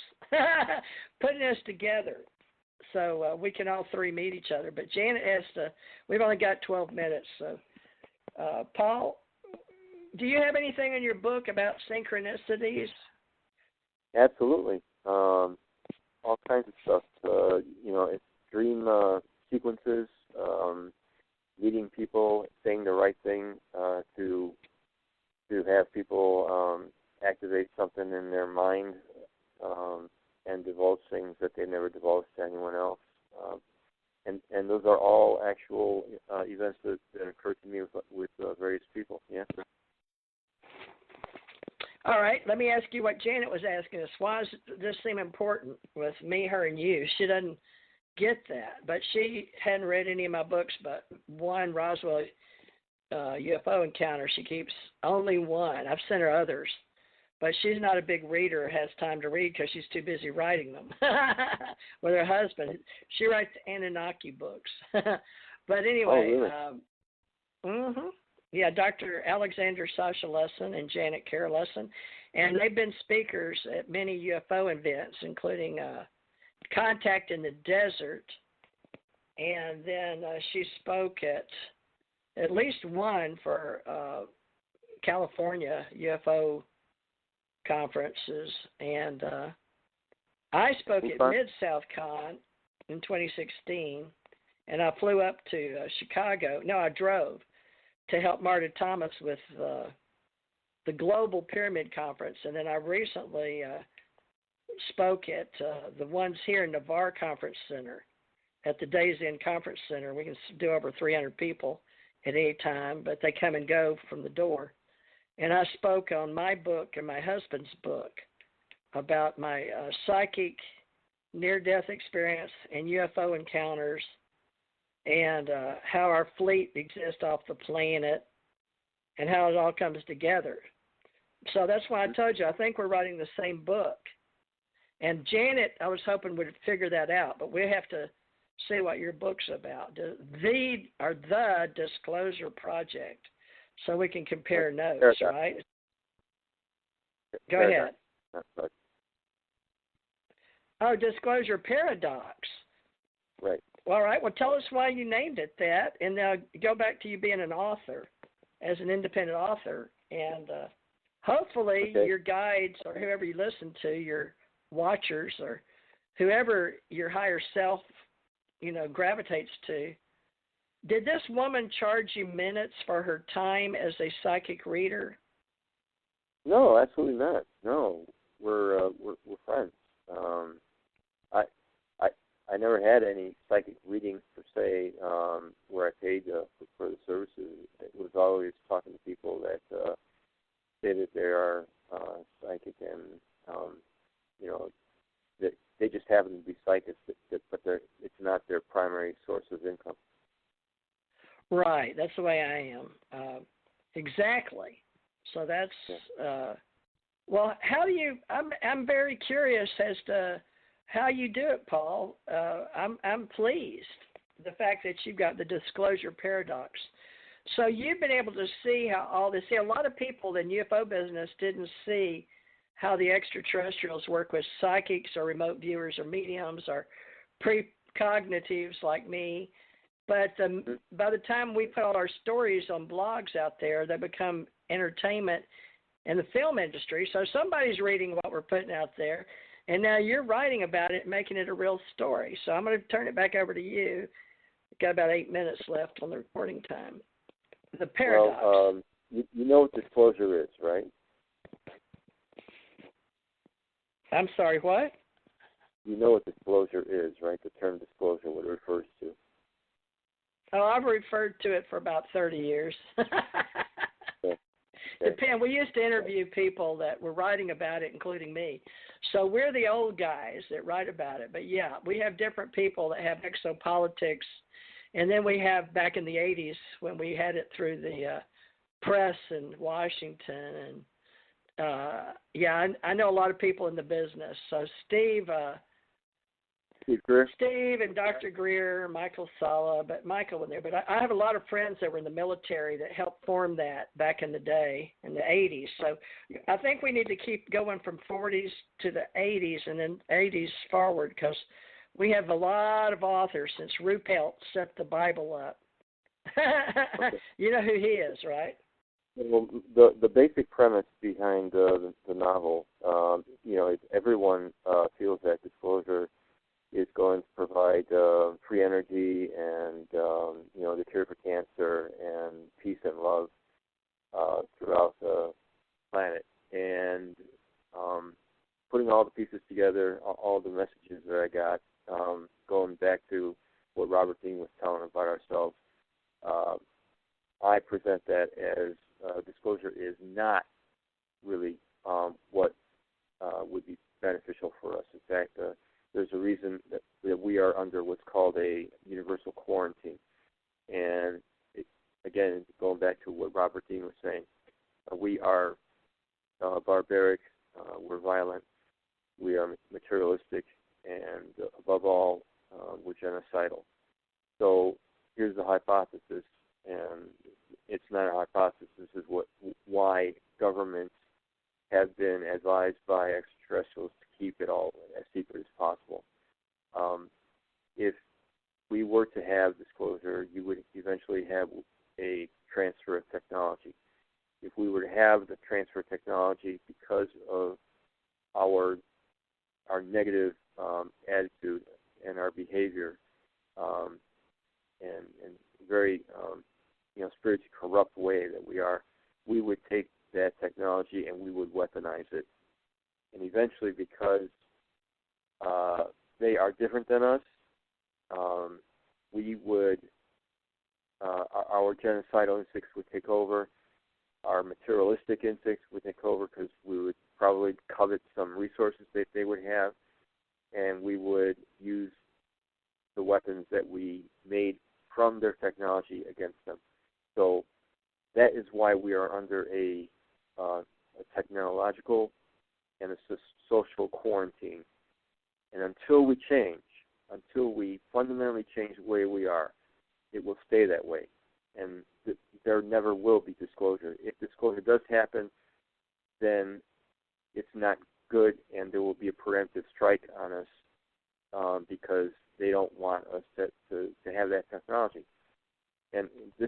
putting us together so we can all three meet each other. But Janet has to, we've only got 12 minutes, so Paul, do you have anything in your book about synchronicities? Absolutely. All kinds of stuff. It's dream sequences, meeting people, saying the right thing to have people activate something in their mind and divulge things that they never divulged to anyone else. And those are all actual events that occurred to me with various people. Yeah. All right, let me ask you what Janet was asking us. Why does this seem important with me, her, and you? She doesn't get that, but she hadn't read any of my books but one, Roswell UFO Encounter. She keeps only one. I've sent her others, but she's not a big reader or has time to read because she's too busy writing them with her husband. She writes Anunnaki books. But anyway, really? Yeah, Dr. Alexander Sasha Lesson and Janet Kara Lesson, and they've been speakers at many UFO events, including Contact in the Desert, and then she spoke at least one for California UFO conferences, and I spoke at Mid-South Con in 2016, and I flew up to Chicago. No, I drove to help Marta Thomas with the Global Pyramid Conference. And then I recently spoke at the ones here in Navarre Conference Center, at the Days Inn Conference Center. We can do over 300 people at any time, but they come and go from the door. And I spoke on my book and my husband's book about my psychic near-death experience and UFO encounters, and how our fleet exists off the planet, and how it all comes together. So that's why I told you, I think we're writing the same book. And Janet, I was hoping would figure that out, but we have to see what your book's about. The Disclosure Project, so we can compare notes, right? Go ahead. Oh, Disclosure Paradox. Right. All right. Well, tell us why you named it that, and now go back to you being an author, as an independent author, and hopefully your guides or whoever you listen to, your watchers or whoever your higher self, gravitates to. Did this woman charge you minutes for her time as a psychic reader? No, absolutely not. No, we're friends. I never had any psychic readings per se where I paid for the services. It was always talking to people that say that they are psychic and that they just happen to be psychics, but it's not their primary source of income. Right, that's the way I am. Exactly. So that's well. How do you? I'm very curious as to how you do it, Paul. I'm pleased the fact that you've got the disclosure paradox. So you've been able to see how all this. See, a lot of people in UFO business didn't see how the extraterrestrials work with psychics or remote viewers or mediums or precognitives like me. But by the time we put all our stories on blogs out there, they become entertainment in the film industry. So somebody's reading what we're putting out there, and now you're writing about it, making it a real story. So I'm going to turn it back over to you. We've got about 8 minutes left on the recording time. The paradox. Well, you know what disclosure is, right? I'm sorry, what? You know what disclosure is, right? The term disclosure, what it refers to. Oh, I've referred to it for about 30 years. Okay. Depend. We used to interview people that were writing about it, including me. So we're the old guys that write about it. But yeah, we have different people that have exopolitics, and then we have back in the 80s when we had it through the press in Washington, and I know a lot of people in the business. So Steve and Dr. Greer, Michael Sala, but Michael was there. But I have a lot of friends that were in the military that helped form that back in the day, in the 80s. So I think we need to keep going from 40s to the 80s and then 80s forward, because we have a lot of authors since Ruppelt set the Bible up. Okay. You know who he is, right? Well, the basic premise behind the novel, is everyone feels that disclosure is going to provide free energy and the cure for cancer and peace and love throughout the planet. And putting all the pieces together, all the messages that I got, going back to what Robert Dean was telling about ourselves, I present that as disclosure is not really what would be beneficial for us. In fact, there's a reason that we are under what's called a universal quarantine. And again, going back to what Robert Dean was saying, we are barbaric, we're violent, we are materialistic, and above all, we're genocidal. So here's the hypothesis, and it's not a hypothesis. This is why governments have been advised by extraterrestrials to keep it all as secret as possible. If we were to have disclosure, you would eventually have a transfer of technology. If we were to have the transfer of technology because of our negative attitude and our behavior, and very spiritually corrupt way that we are, we would take that technology and we would weaponize it. And eventually, because they are different than us, we would, our genocidal instincts would take over, our materialistic instincts would take over, because we would probably covet some resources that they would have, and we would use the weapons that we made from their technology against them. So that is why we are under a technological and a social quarantine. And until we change, until we fundamentally change the way we are, it will stay that way. And there never will be disclosure. If disclosure does happen, then it's not good, and there will be a preemptive strike on us because they don't want us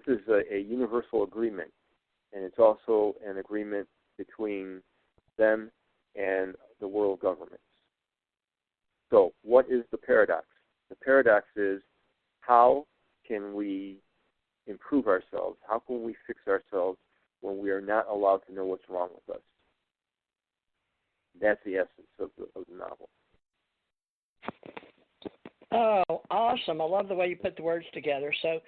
is a universal agreement, and it's also an agreement between them and the world governments. So what is the paradox? The paradox is, how can we improve ourselves? How can we fix ourselves when we are not allowed to know what's wrong with us? That's the essence of the novel. Oh, awesome. I love the way you put the words together. So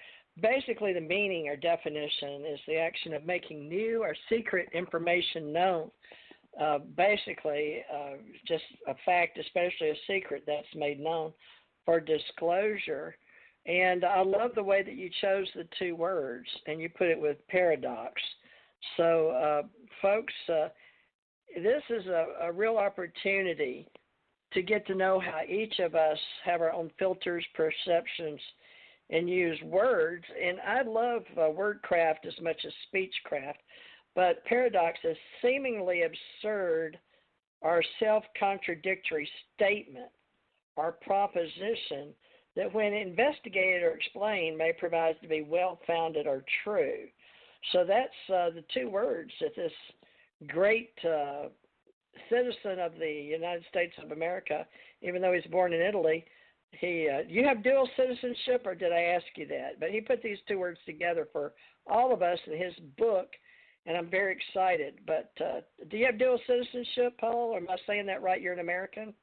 basically the meaning or definition is the action of making new or secret information known. Basically, just a fact, especially a secret that's made known for disclosure. And I love the way that you chose the two words and you put it with paradox. So, folks, this is a real opportunity to get to know how each of us have our own filters, perceptions, and use words. And I love wordcraft as much as speechcraft, but paradox is seemingly absurd or self-contradictory statement or proposition that when investigated or explained may provide to be well-founded or true. So that's the two words that this great citizen of the United States of America, even though he's born in Italy, you have dual citizenship, or did I ask you that? But he put these two words together for all of us in his book, and I'm very excited. But do you have dual citizenship, Paul? Or am I saying that right? You're an American?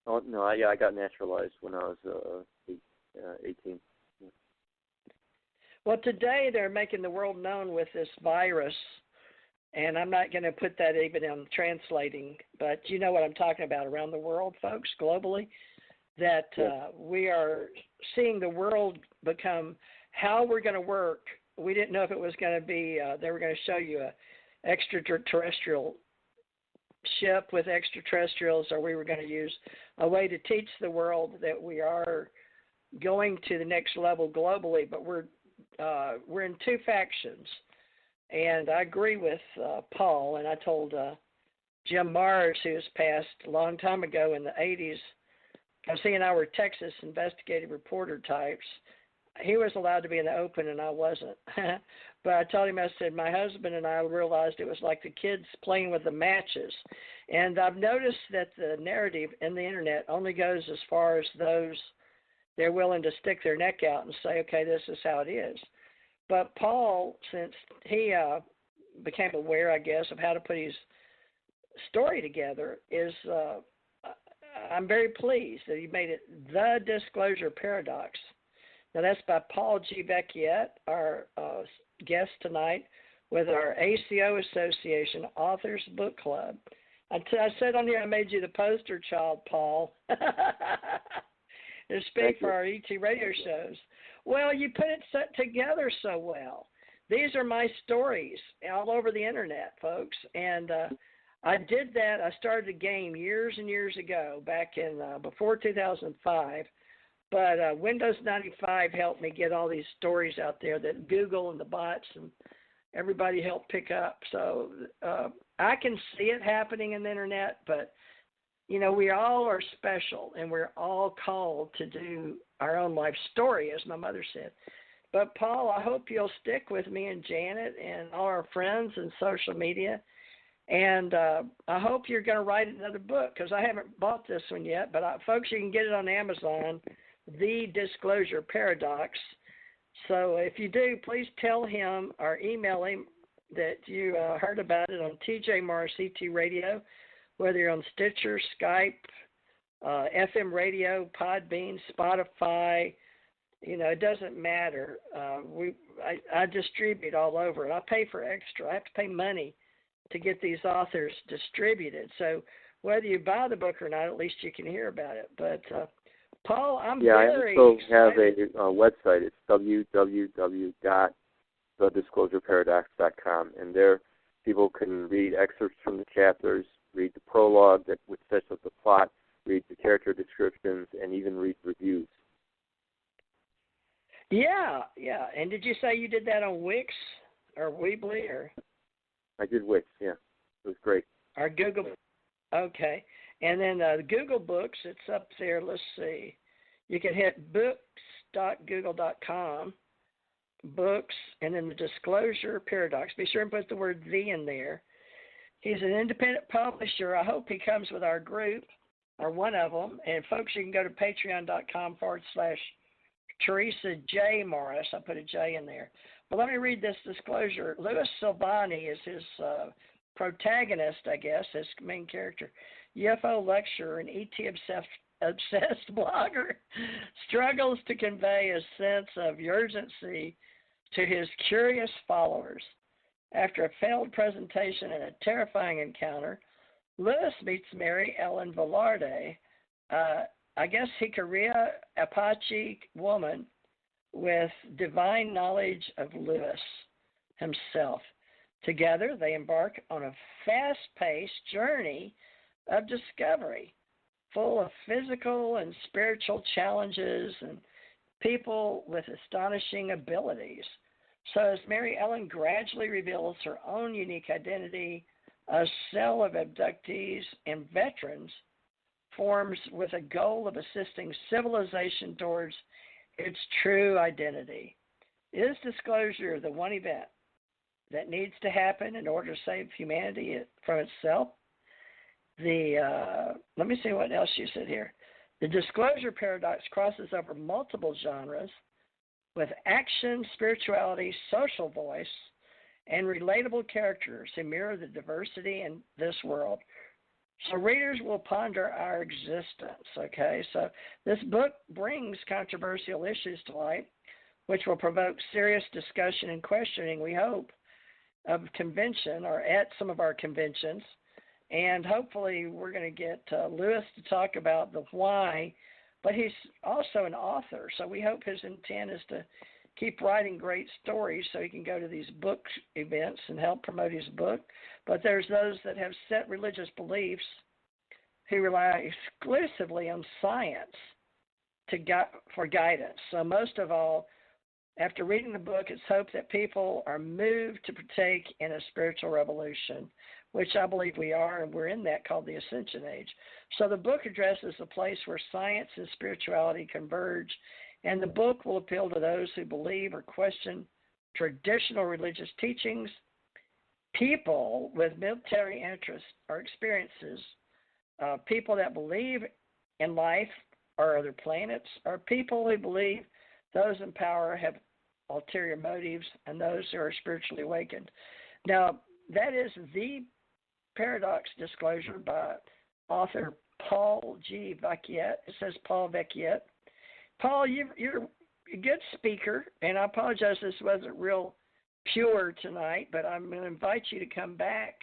Oh, no, I got naturalized when I was 18. Well, today they're making the world known with this virus, and I'm not going to put that even in translating, but you know what I'm talking about around the world, folks, globally, that we are seeing the world become how we're going to work. We didn't know if it was going to be, they were going to show you a extraterrestrial ship with extraterrestrials, or we were going to use a way to teach the world that we are going to the next level globally, but we're in two factions. And I agree with Paul, and I told Jim Mars, who was passed a long time ago in the 80s, because he and I were Texas investigative reporter types. He was allowed to be in the open, and I wasn't. But I told him, I said, my husband and I realized it was like the kids playing with the matches. And I've noticed that the narrative in the Internet only goes as far as those they're willing to stick their neck out and say, okay, this is how it is. But Paul, since he became aware, I guess, of how to put his story together, I'm very pleased that he made it The Disclosure Paradox. Now, that's by Paul G. Vecchiet, our guest tonight, with our ACO Association Authors Book Club. I said on here I made you the poster child, Paul, to speak for our ET radio shows. Well, you put it set together so well. These are my stories all over the Internet, folks. And I did that. I started the game years and years ago, back in before 2005. But Windows 95 helped me get all these stories out there that Google and the bots and everybody helped pick up. So I can see it happening in the Internet, but you know, we all are special, and we're all called to do our own life story, as my mother said. But, Paul, I hope you'll stick with me and Janet and all our friends and social media. And I hope you're going to write another book, because I haven't bought this one yet. But, folks, you can get it on Amazon, The Disclosure Paradox. So if you do, please tell him or email him that you heard about it on TJ Morris ET Radio, whether you're on Stitcher, Skype, FM radio, Podbean, Spotify, you know, it doesn't matter. I distribute all over, and I pay for extra. I have to pay money to get these authors distributed. So whether you buy the book or not, at least you can hear about it. But, Paul, I'm very I also excited. have a website. It's www.thedisclosureparadox.com, and there people can read excerpts from the chapters, read the prologue which sets up the plot, read the character descriptions, and even read reviews. Yeah. And did you say you did that on Wix or Weebly or? I did Wix, yeah. It was great. Or Google. Okay. And then the Google Books, it's up there. Let's see. You can hit books.google.com books, and then the Disclosure Paradox. Be sure and put the word "the" in there. He's an independent publisher. I hope he comes with our group, or one of them. And folks, you can go to patreon.com/Teresa J. Morris. I put a J in there. But let me read this disclosure. Louis Silvani is his protagonist, I guess, his main character. UFO lecturer and ET obsessed blogger struggles to convey a sense of urgency to his curious followers. After a failed presentation and a terrifying encounter, Lewis meets Mary Ellen Velarde, I guess Hikaria Apache woman with divine knowledge of Lewis himself. Together, they embark on a fast-paced journey of discovery, full of physical and spiritual challenges and people with astonishing abilities. So as Mary Ellen gradually reveals her own unique identity, a cell of abductees and veterans forms with a goal of assisting civilization towards its true identity. Is disclosure the one event that needs to happen in order to save humanity from itself? Let me see what else you said here. The Disclosure Paradox crosses over multiple genres with action, spirituality, social voice, and relatable characters who mirror the diversity in this world. So readers will ponder our existence, okay? So this book brings controversial issues to light, which will provoke serious discussion and questioning, we hope, of convention or at some of our conventions. And hopefully we're going to get Lewis to talk about the why, but he's also an author, so we hope his intent is to keep writing great stories so he can go to these book events and help promote his book. But there's those that have set religious beliefs who rely exclusively on science for guidance. So most of all, after reading the book, it's hoped that people are moved to partake in a spiritual revolution, which I believe we are, and we're in that, called the Ascension Age. So the book addresses a place where science and spirituality converge, and the book will appeal to those who believe or question traditional religious teachings, people with military interests or experiences, people that believe in life or other planets, or people who believe those in power have ulterior motives, and those who are spiritually awakened. Now, that is the Paradox Disclosure by author Paul G. Vecchiet. It says Paul Vecchiet. Paul, you're a good speaker, and I apologize this wasn't real pure tonight, but I'm going to invite you to come back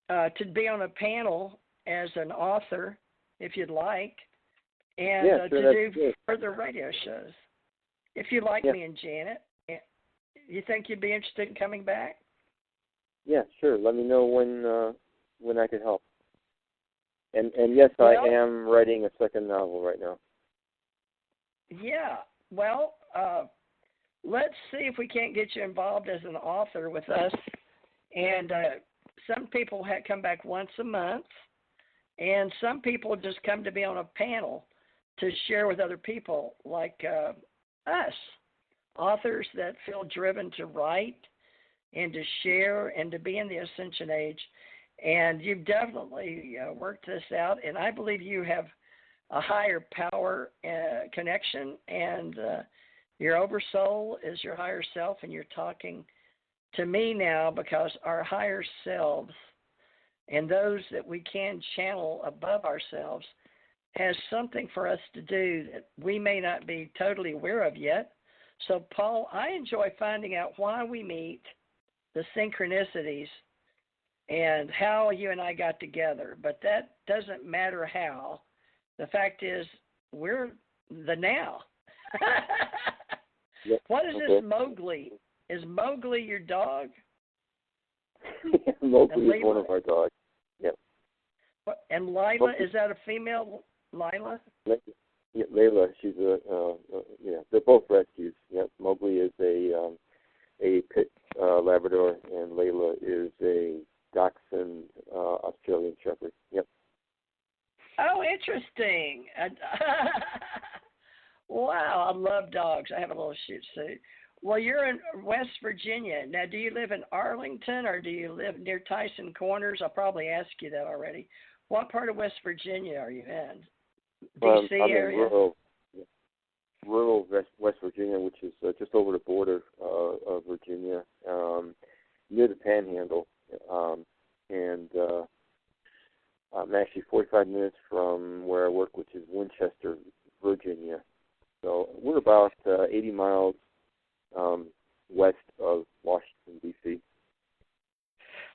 to be on a panel as an author, if you'd like, and to do further radio shows. If you like me and Janet, you think you'd be interested in coming back? Yeah, sure. Let me know when I could help. And yes, I am writing a second novel right now. Yeah. Well, let's see if we can't get you involved as an author with us. And some people come back once a month, and some people just come to be on a panel to share with other people like us, authors that feel driven to write and to share and to be in the Ascension Age. And you've definitely worked this out, and I believe you have a higher power connection, and your oversoul is your higher self, and you're talking to me now because our higher selves and those that we can channel above ourselves has something for us to do that we may not be totally aware of yet. So, Paul, I enjoy finding out why we meet, the synchronicities, and how you and I got together. But that doesn't matter how. The fact is, we're the now. What is this Mowgli? Is Mowgli your dog? Mowgli is one of our dogs. Yep. And Lila, is that a female Lila? Yeah, Layla, she's they're both rescues. Yep. Mowgli is a pit Labrador, and Layla is a Dachshund Australian Shepherd. Yep. Oh, interesting. Wow, I love dogs. I have a little Shih Tzu. Well, you're in West Virginia. Now, do you live in Arlington or do you live near Tyson Corners? I'll probably ask you that already. What part of West Virginia are you in? D.C. I'm area? in rural West Virginia, which is just over the border of Virginia, near the Panhandle. And I'm actually 45 minutes from where I work, which is Winchester, Virginia. So we're about 80 miles west of Washington, D.C.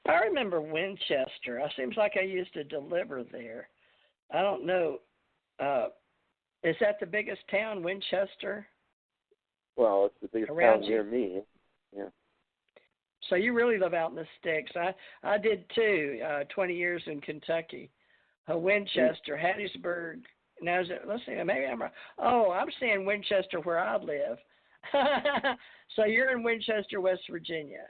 I remember Winchester. It seems like I used to deliver there. I don't know. Is that the biggest town, Winchester? Well, it's the biggest around town you? near me. Yeah. So you really live out in the sticks. I did too. 20 years in Kentucky. Winchester, Hattiesburg. Now is it? Let's see. Maybe I'm wrong. Oh, I'm saying Winchester where I live. So you're in Winchester, West Virginia.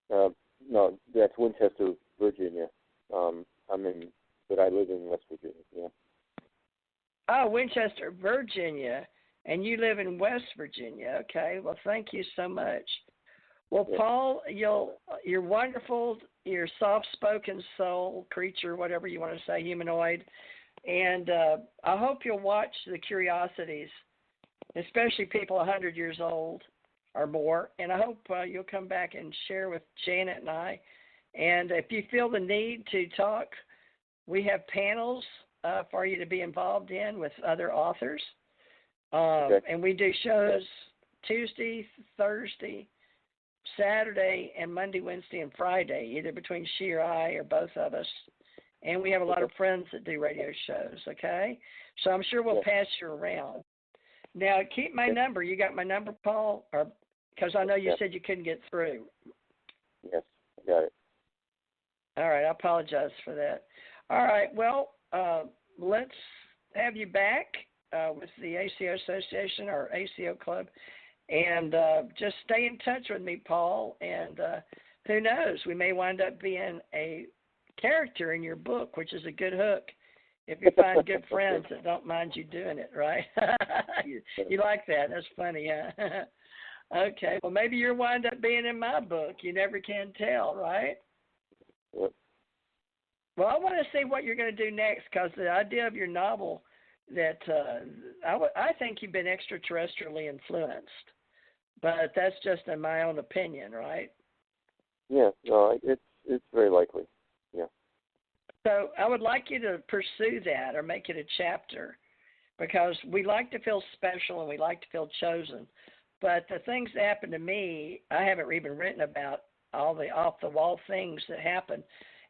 No, that's Winchester, Virginia. But I live in West Virginia. Yeah. Oh, Winchester, Virginia, and you live in West Virginia. Okay. Well, thank you so much. Well, Yeah. Paul, you're wonderful. You're a soft-spoken soul creature, whatever you want to say, humanoid. And I hope you'll watch The Curiosities, especially people 100 years old or more. And I hope you'll come back and share with Janet and I. And if you feel the need to talk, we have panels for you to be involved in with other authors. Okay. And we do shows Tuesday, Thursday, Saturday, and Monday, Wednesday, and Friday, either between she or I or both of us. And we have a lot of friends that do radio shows, okay? So I'm sure we'll pass you around. Now, keep my number. You got my number, Paul? Or because I know you said you couldn't get through. Yes, I got it. All right, I apologize for that. All right, well, let's have you back with the ACO Association or ACO Club. And just stay in touch with me, Paul. And who knows, we may wind up being a character in your book, which is a good hook if you find good friends that don't mind you doing it, right? you like that. That's funny, huh? Okay, well, maybe you'll wind up being in my book. You never can tell, right? Yep. Well, I want to see what you're going to do next, because the idea of your novel that I think you've been extraterrestrially influenced. But that's just in my own opinion, right? Yeah, no, it's very likely. Yeah. So I would like you to pursue that or make it a chapter, because we like to feel special and we like to feel chosen. But the things that happen to me, I haven't even written about all the off-the-wall things that happen,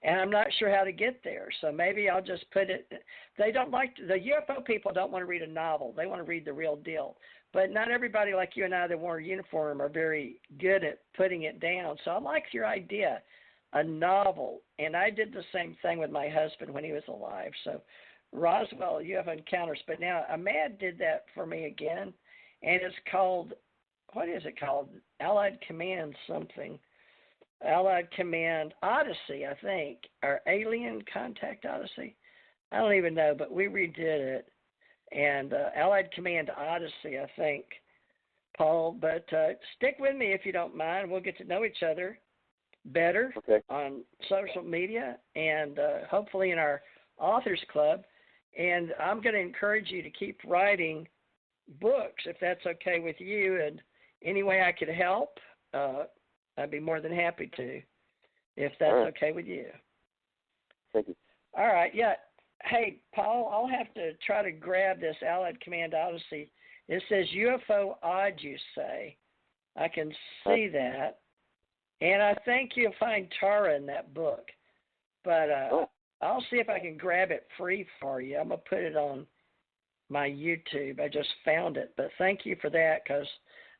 and I'm not sure how to get there. So maybe I'll just put it. They don't like the UFO people don't want to read a novel. They want to read the real deal. But not everybody like you and I that wear a uniform are very good at putting it down. So I like your idea, a novel. And I did the same thing with my husband when he was alive. So Roswell, UFO Encounters. But now Ahmad did that for me again. And it's called, what is it called? Allied Command something. Allied Command Odyssey, I think. Or Alien Contact Odyssey. I don't even know, but we redid it. And Allied Command Odyssey, I think, Paul. But stick with me if you don't mind. We'll get to know each other better on social media and hopefully in our authors club. And I'm going to encourage you to keep writing books if that's okay with you. And any way I could help, I'd be more than happy to, if that's okay with you. Thank you. All right, yeah. Hey, Paul, I'll have to try to grab this Allied Command Odyssey. It says UFO Odd, you say. I can see that. And I think you'll find Tara in that book. But I'll see if I can grab it free for you. I'm going to put it on my YouTube. I just found it. But thank you for that, because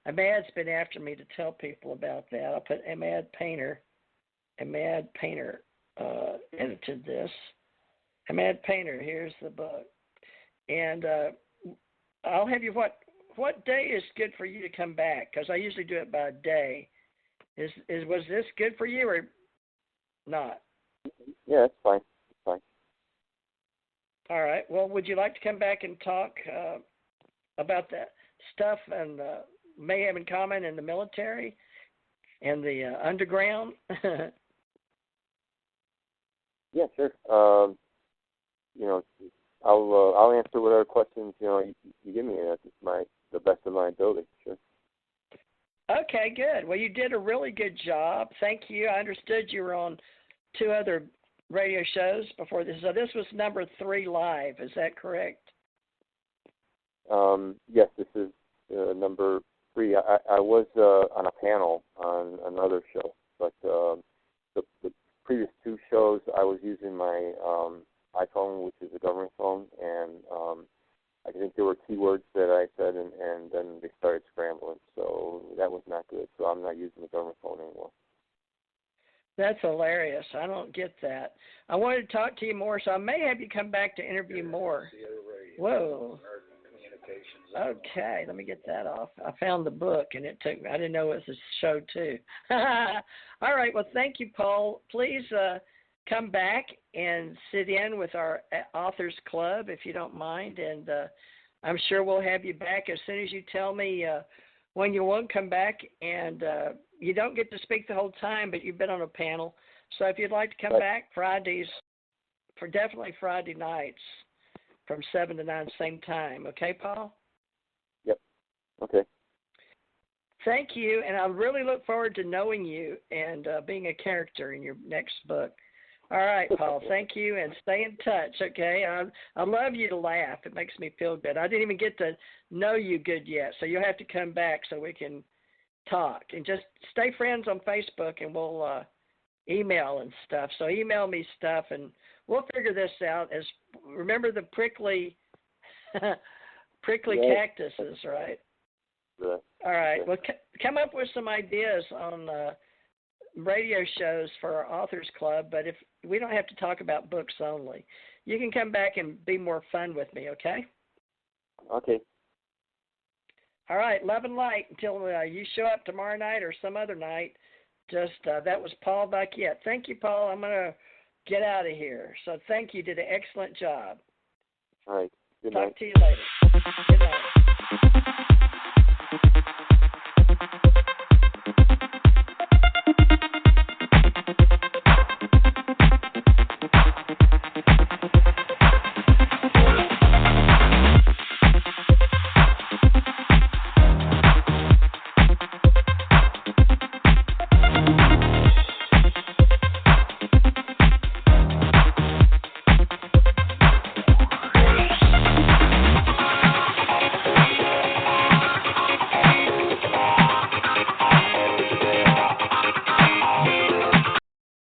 Ahmad's been after me to tell people about that. I'll put Ahmad Painter. Ahmad Painter edited this. Ahmad Painter, here's the book. And I'll have you, what day is good for you to come back? Because I usually do it by day. Was this good for you or not? Yeah, it's fine. It's fine. All right. Well, would you like to come back and talk about that stuff and may have in common in the military and the underground? Yeah, sure. I'll answer whatever questions you give me. That's the best of my ability. Sure. Okay, good. Well, you did a really good job. Thank you. I understood you were on 2 other radio shows before this. So this was number 3 live. Is that correct? Yes, this is number 3. I was on a panel on another show, but the previous 2 shows I was using my iPhone, which is a government phone, and I think there were keywords that I said, and then they started scrambling, so that was not good. So I'm not using the government phone anymore. That's hilarious. I don't get that. I wanted to talk to you more, so I may have you come back to interview more. Whoa. Okay, let me get that off. I found the book, and it took me. I didn't know it was a show, too. All right, well, thank you, Paul. Please come back and sit in with our Authors Club, if you don't mind, and I'm sure we'll have you back as soon as you tell me when you won't come back, and you don't get to speak the whole time, but you've been on a panel. So if you'd like to come back Fridays, definitely Friday nights from 7 to 9, same time. Okay, Paul? Yep. Okay. Thank you, and I really look forward to knowing you and being a character in your next book. All right, Paul, thank you, and stay in touch, okay? I love you to laugh. It makes me feel good. I didn't even get to know you good yet, so you'll have to come back so we can talk. And just stay friends on Facebook, and we'll email and stuff. So email me stuff, and we'll figure this out. Remember the prickly cactuses, right? Right. All right. Well, come up with some ideas on radio shows for our Authors Club, but if we don't have to talk about books only, you can come back and be more fun with me, okay? Okay. All right. Love and light until you show up tomorrow night or some other night. Just that was Paul Vecchiet. Thank you, Paul. I'm going to get out of here. So thank you. You did an excellent job. All right. Good night. Talk to you later.